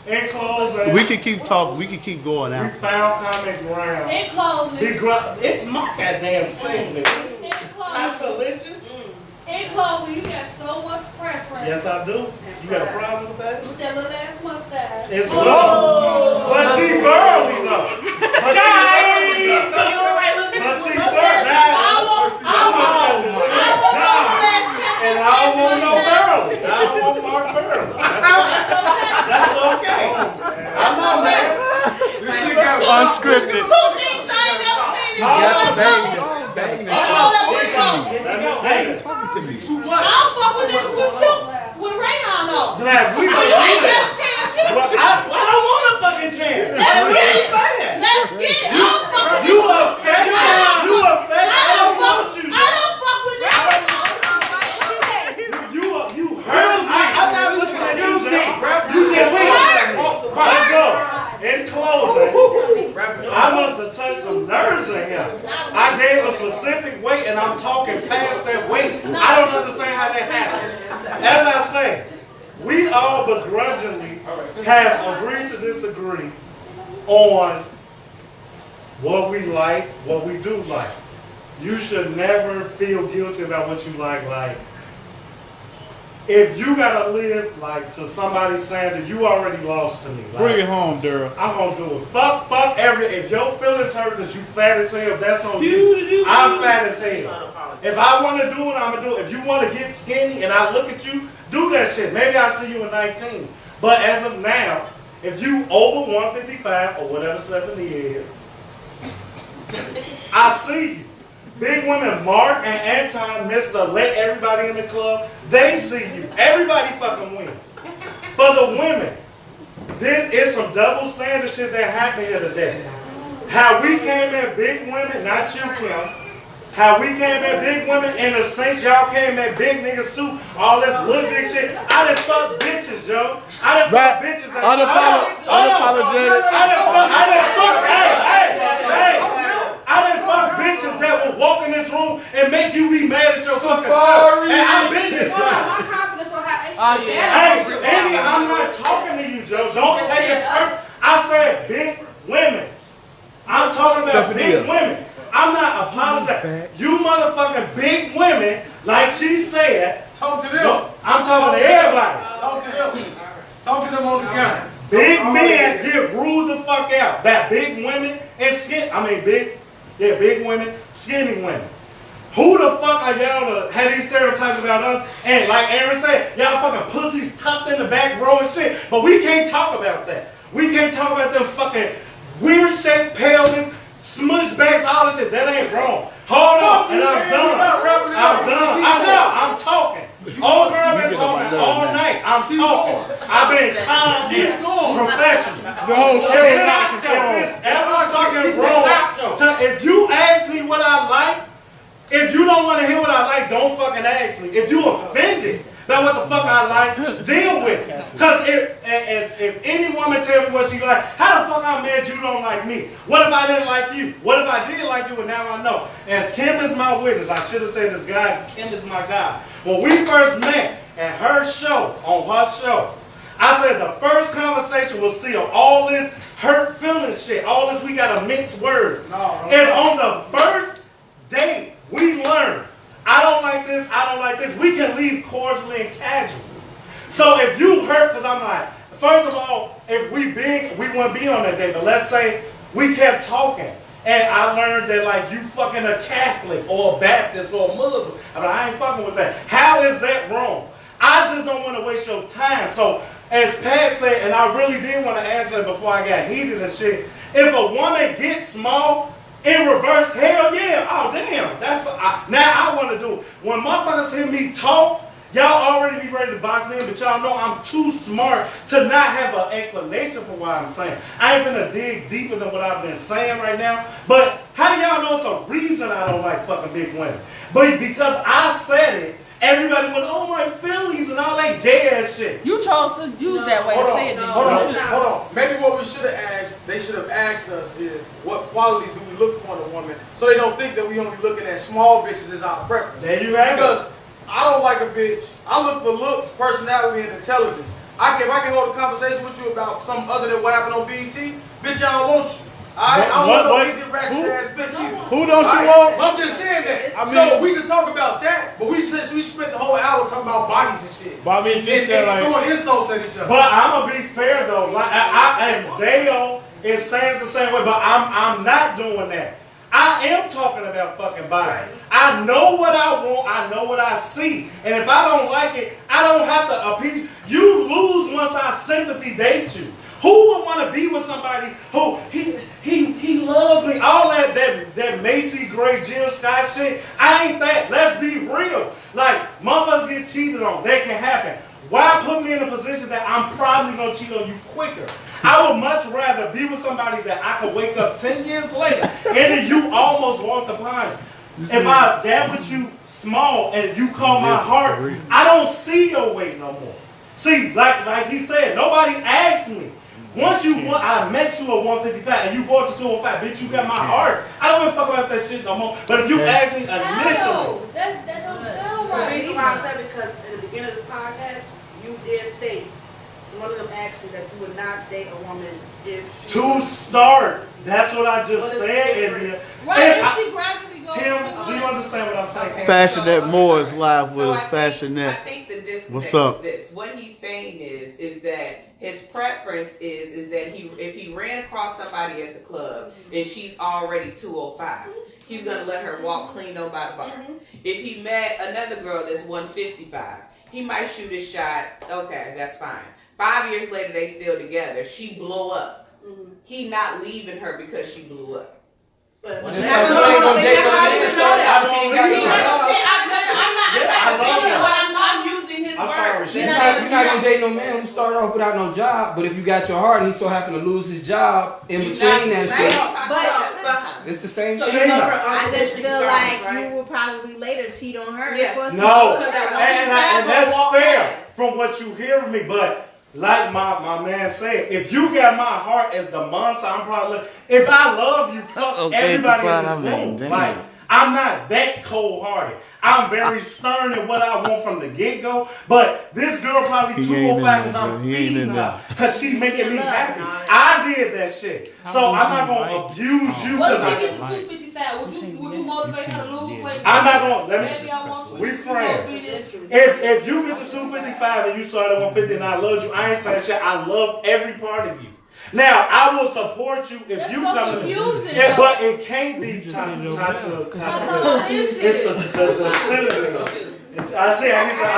In closing, we can keep talking. We can keep going out. We found common ground. In closing, it's my goddamn segment. Delicious. In closing, you got so much preference. Yes, I do. You got a problem with that? With that little ass mustache. It's low, but she burly though. But she burly. And I don't want no burly. I don't want Mark Burley. That's okay. I'm not mad. This shit got Two unscripted. things I ain't never seen in my life. talking to me. Too I much. don't fuck with niggas with Rayon on. Snap, we So can you do ain't got that. a chance. I don't want a fucking chance. Let's get it. saying. Let's get it. I don't fuck with You niggas. a fake. You a fake. I don't want you. I don't fuck with niggas. You heard me. I'm not looking at you, Jay. You just said, let's go. In closing, I must have touched some nerves in him. I gave a specific weight and I'm talking past that weight. I don't understand how that happened. As I say, we all begrudgingly have agreed to disagree on what we like, what we do like. You should never feel guilty about what you like. If you gotta live to somebody saying that you already lost to me. Bring it home, Daryl. I'm gonna do it. Fuck if your feelings hurt because you fat as hell, that's on you. I'm fat as hell. If I wanna do it, I'm gonna do it. If you wanna get skinny and I look at you, do that shit. Maybe I'll see you in 19. But as of now, if you over 155 or whatever 70 is, I see you. Big women, Mark and Anton, Mr. Let everybody in the club, they see you. Everybody fucking win. For the women, this is some double standard shit that happened here today. How we came at big women, not you, Kim. How we came at big women, in a sense, y'all came at big niggas too. All this little dick shit. I done fuck bitches, Joe. I done fuck bitches. Unapologetic. I done fuck bitches that will walk in this room and make you be mad at your fucking self. And I've been this side. My confidence on how Hey, Andy, I'm not talking to you, Joe. Don't take it personal. I said big women. I'm talking about big women. I'm not apologizing. You motherfucking big women, like she said. Talk to them. I'm talking to everybody. Talk to them. Talk to them on the camera. Big men get ruled the fuck out. That big women and big women, skinny women. Who the fuck are y'all to have these stereotypes about us? And like Aaron said, y'all fucking pussies tucked in the back row and shit. But we can't talk about that. We can't talk about them fucking weird shaped pelvis, smush bags, all this shit. That ain't wrong. Hold on, and I'm done. I'm done. I know, I'm talking. Old girl been talking all night. I'm talking. I've been calm and professional. The whole show is not if you ask me what I like, if you don't want to hear what I like, don't fucking ask me. If you offended by what the fuck I like, deal with it. Because if any woman tell me what she like, how the fuck I'm mad you don't like me? What if I didn't like you? What if I did like you and now I know? As Kim is my witness, I should have said this guy, Kim is my guy. When we first met at her show, on her show, I said the first conversation will seal all this hurt feeling shit, all this we gotta mix words. And on the first date, we learned, I don't like this, I don't like this. We can leave cordially and casual. So if you hurt, because I'm like, first of all, if we big, we wouldn't be on that date. But let's say we kept talking. And I learned that like you fucking a Catholic or a Baptist or a Muslim. I mean, I ain't fucking with that. How is that wrong? I just don't want to waste your time. So as Pat said, and I really did want to answer it before I got heated and shit. If a woman gets small, in reverse, hell yeah. Oh, damn. That's what now I want to do. When motherfuckers hear me talk, y'all already be ready to box me in, but y'all know I'm too smart to not have an explanation for why I'm saying. I ain't finna dig deeper than what I've been saying right now. But how do y'all know it's a reason I don't like fucking big women? But because I said it, everybody went, oh my feelings and all that gay ass shit. You chose to use that way to say it. Hold on. Maybe what we should have asked, they should have asked us is, what qualities do we look for in a woman? So they don't think that we only looking at small bitches as our preference. There you have it. Because I don't like a bitch. I look for looks, personality, and intelligence. If I can hold a conversation with you about something other than what happened on BET, bitch, I don't want you. I don't want no ratchet ass bitch either. Who don't you want? I'm just saying that. So we can talk about that, but we spent the whole hour talking about bodies and shit. But I mean, throwing insults at each other. But I'm gonna be fair though. Like and Dale is saying the same way, but I'm not doing that. I am talking about fucking body. I know what I want. I know what I see. And if I don't like it, I don't have to appease. You lose once I sympathy date you. Who would want to be with somebody who he loves me? All that Macy Gray, Jill Scott shit. I ain't that. Let's be real. Like, motherfuckers get cheated on. That can happen. Why put me in a position that I'm probably going to cheat on you quicker? I would much rather be with somebody that I could wake up 10 years later and then you almost walked upon it. If I dab with you small and you call my heart, I don't see your weight no more. See, like he said, nobody asked me. Once I met you at 155 and you go up to 205, bitch, you got my heart. I don't even fuck about that shit no more. But if you ask me initially, that don't sound right. The reason why I said because in the beginning of this podcast, you did state one of them asked you that you would not date a woman if she to start. That's what I just said. Right, if she gradually goes. Tim, do you understand what I'm saying? Okay. Fashionette Moore is live with us. I Fashionette. think the disconnect What's up? is this. What he's saying is that his preference is that if he ran across somebody at the club and she's already 205, he's gonna let her walk clean over by the bar. If he met another girl that's 155, he might shoot his shot. Okay, that's fine. 5 years later, they still together. She blew up. He not leaving her because she blew up. I'm using his word. You're not gonna date no man who start off without no job, but if you got your heart and he so happen to lose his job in between that shit, but it's the same so shit. I just feel like you will probably later cheat on her. No, and that's fair from what you hear from me, but like my man said, if you got my heart as the monster, I'm probably, if I love you, fuck everybody in this room. Like, I'm not that cold-hearted. I'm very stern in what I want from the get-go. But this girl probably 205 because I'm feeding her. Because she making me happy. I did that shit. So I'm not going to abuse you. What if she get to 255? Would you motivate her to lose weight? I'm not going to. We friends. If you get to 255 and you started at 150 and I love you, I ain't saying shit. I love every part of you. Now, I will support you if you come to me. Yeah, but it can't be time to it's the synonym. I'm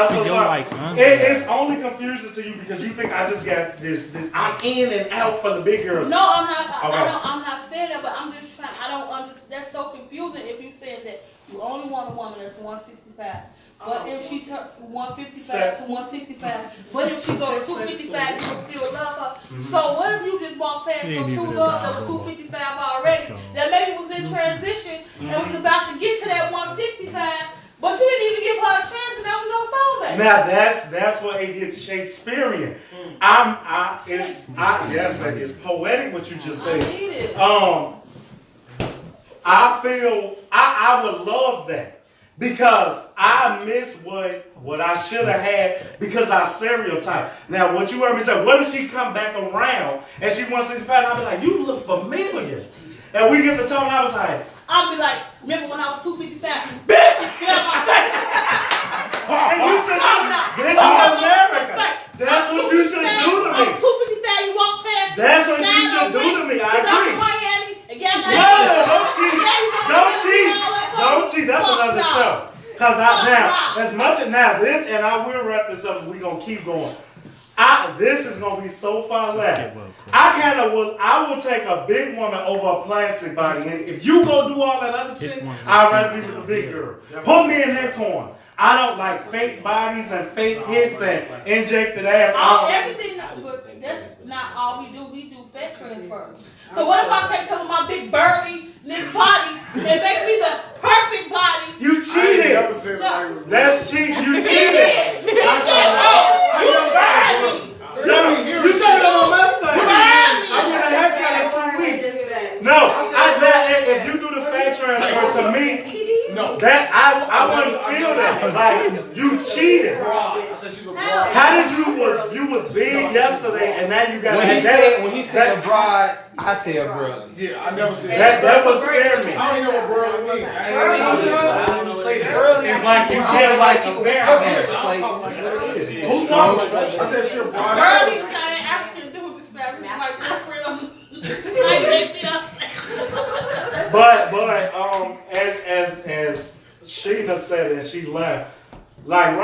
so sorry. It's only confusing to you because you think I just got this I'm in and out for the big girls. No, I'm not. I'm not saying that, but I'm just trying. I don't understand. That's so confusing if you said that you only want a woman that's 165. But if she took 155 to 165, but if she goes 255, you still love her. So what if you just walk past your true love that was 255 already, that maybe was in transition and was about to get to that 165, but you didn't even give her a chance and that was your soulmate? Now that's what it gets Shakespearean. It's poetic what you just said. I feel I would love that. Because I miss what I should have had because I stereotype. Now, what you heard me say, what if she come back around and she 165 and I'll be like, you look familiar. And we get the tone, I was like, I'll be like, remember when I was 255? Bitch, get out my face. And you should this is America. That's what you should do to me. I was 255, you walk past. That's what you should do to me. I agree. Don't cheat. That's another show. Because now, as much as now this, and I will wrap this up, we're going to keep going. This is gonna be so far left. I will take a big woman over a plastic body. And if you go do all that other shit, I'd rather be with a big girl. Put me in that corner. I don't like fake bodies and fake hits and injected ass. Everything, but that's not all we do. We do fat transfers. So what if I take some of my big burly this body and make me the perfect body? You cheated. That's cheating. You cheated. You said on my mustache. I'm gonna have that in 2 weeks. No, if you do the fat transfer to me. No, that I wouldn't feel that. Like you cheated. How did you was big yesterday and now you got when he said a bride, I say a brother. Yeah, I never said that. That was scared me. I don't know what brother means. I don't say that. It's like you feel like a bear. Who talking about? I said she a bride. Burly kind of African dude is fat. Like girlfriend of But as Sheena said and she left, like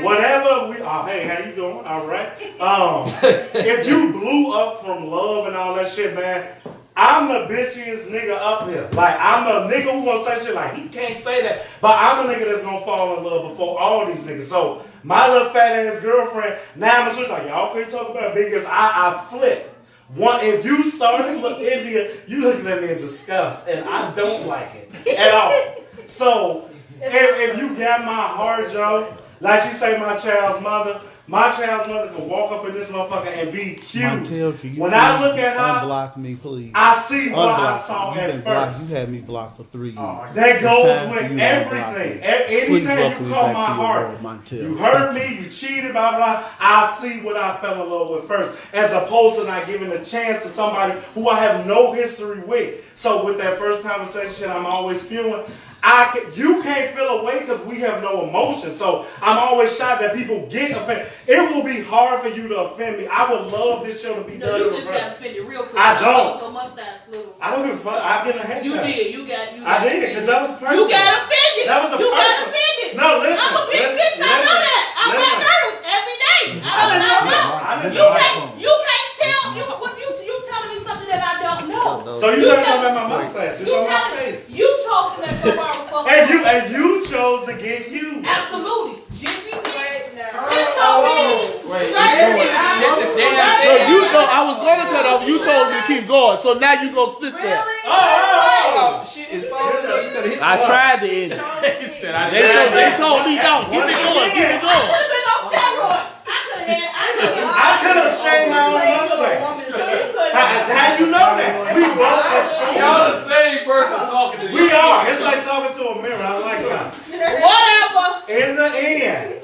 whatever we hey, how you doing? All right. If you blew up from love and all that shit, man, I'm the bitchiest nigga up here. Like I'm the nigga who gonna say shit like he can't say that, but I'm a nigga that's gonna fall in love before all these niggas. So my little fat ass girlfriend, now I'm just like y'all can't talk about big girls. I flip. If you started with India, you looking at me in disgust, and I don't like it at all. So, if you got my heart, Joe, like she say, my child's mother can walk up in this motherfucker and be cute. Montel, can you when I look at her, unblock me, please. I see what I saw at first. You had me blocked for 3 years. That goes with everything. Anytime you call my heart, you hurt me, you cheated, blah, blah. I see what I fell in love with first, as opposed to not giving a chance to somebody who I have no history with. So with that first conversation, I'm always spewing. You can't feel away because we have no emotion. So I'm always shocked that people get offended. It will be hard for you to offend me. I would love this show to be done. You just got offended real quick. I don't. Your mustache little. I don't give a fuck. I get a haircut. You did. You got I did because that was personal. You got offended. That was a You person. got offended. No, listen. I'm a big bitch. I know that. I got nervous every day. You can't tell you telling me something that I don't know. So you talking about my mustache? You on my face? You chose to let your barber fuck. And you chose to get huge. Absolutely. Jimmy Wait. You know, I was going to cut off. You told me to keep going, so now you gonna sit there. Oh, shit is falling. I tried to end it. He said, they told me no. Keep it going. Keep it going. I could have been on steroids. I could have shaved my own mustache. How you know that? We both y'all the same person talking to you. We are. It's like talking to a mirror. I like that. Whatever. In the end.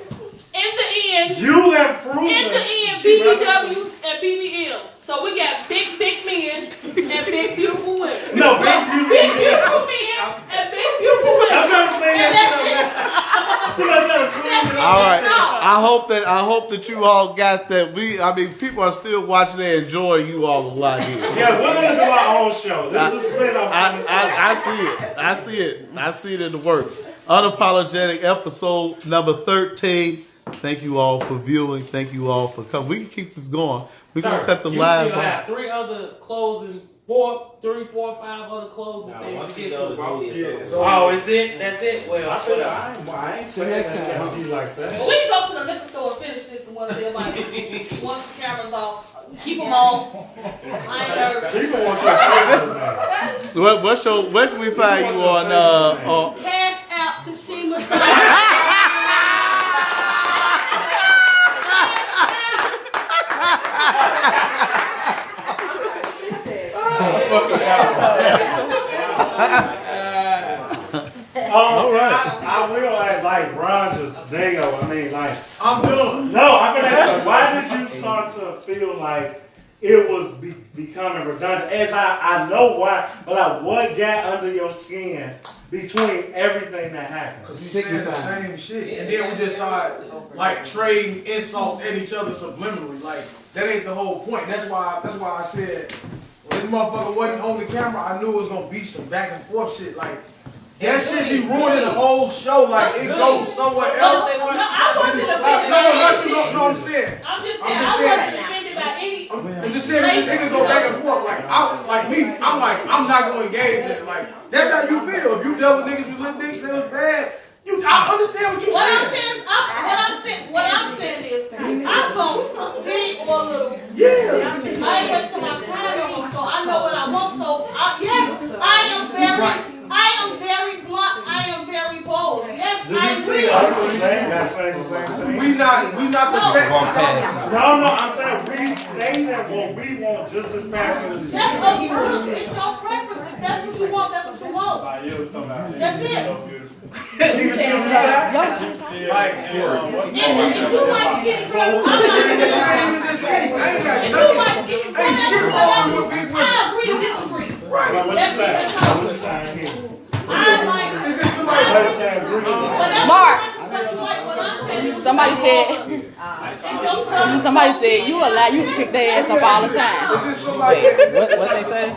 You have proven. In the end, BBWs and BBLs. So we got big men and big beautiful women. No, big beautiful men and big beautiful women. I'm trying to clean that shit up. All right. I hope that you all got that. People are still watching and enjoying you all a lot here. Yeah, we're gonna do our own show. This is a spin-off. I see it in the works. Unapologetic episode number 13. Thank you all for viewing. Thank you all for coming. We can keep this going. We're gonna cut the live. You still have 3 other closing, 3, 4, 5 other closing things to get to. Oh, is it? That's it? Well, I ain't saying next that time. be like that. But we can go to the liquor store and finish this once once the camera's off. Keep them on. I ain't nervous. People want your Where can we find you on? Cash out to Shima. All right. I realize, like Rogers, Dago. I mean, like I'm done. No, I'm gonna ask you, why did you start to feel like it was becoming redundant? As I know why, but like what got under your skin between everything that happened? Because we saying the same shit, and then we just start like trading insults at each other subliminally. Like that ain't the whole point. That's why I said when this motherfucker wasn't on the camera, I knew it was gonna be some back and forth shit. Like That shit be ruining the whole show. Like it goes somewhere else. No, I wasn't offended. No, not you. No, I'm saying. I'm just saying. I wasn't offended by any. I'm just saying these niggas go back and forth. Like me, I'm not gonna engage in it. Like that's how you feel. If you dealt with niggas with little dicks that was bad, I understand what you're saying. What I'm saying is, I'm gonna dig for a little. Yeah. I ain't wasting my time on them, so I know what I want. So yes, I am very blunt. I am very bold. Yes, I agree. That's the same thing. We not perfect. No, I'm saying we stated what we want just as passionately. That's your it's your preference. If that's what you want, that's what you want. That's it. If you like skinny girls, I agree to disagree. Right. That's it. Somebody said you allow you to pick their ass up all the time. What they say?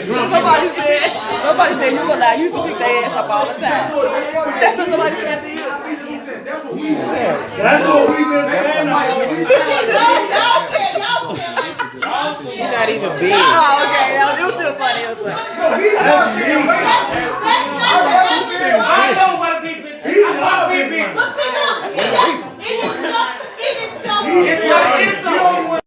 Somebody said you allow you to pick their ass up all the time. That's what somebody said to you. That's what we've been saying. She's not even big. Oh, okay. It was still funny. That's me. I don't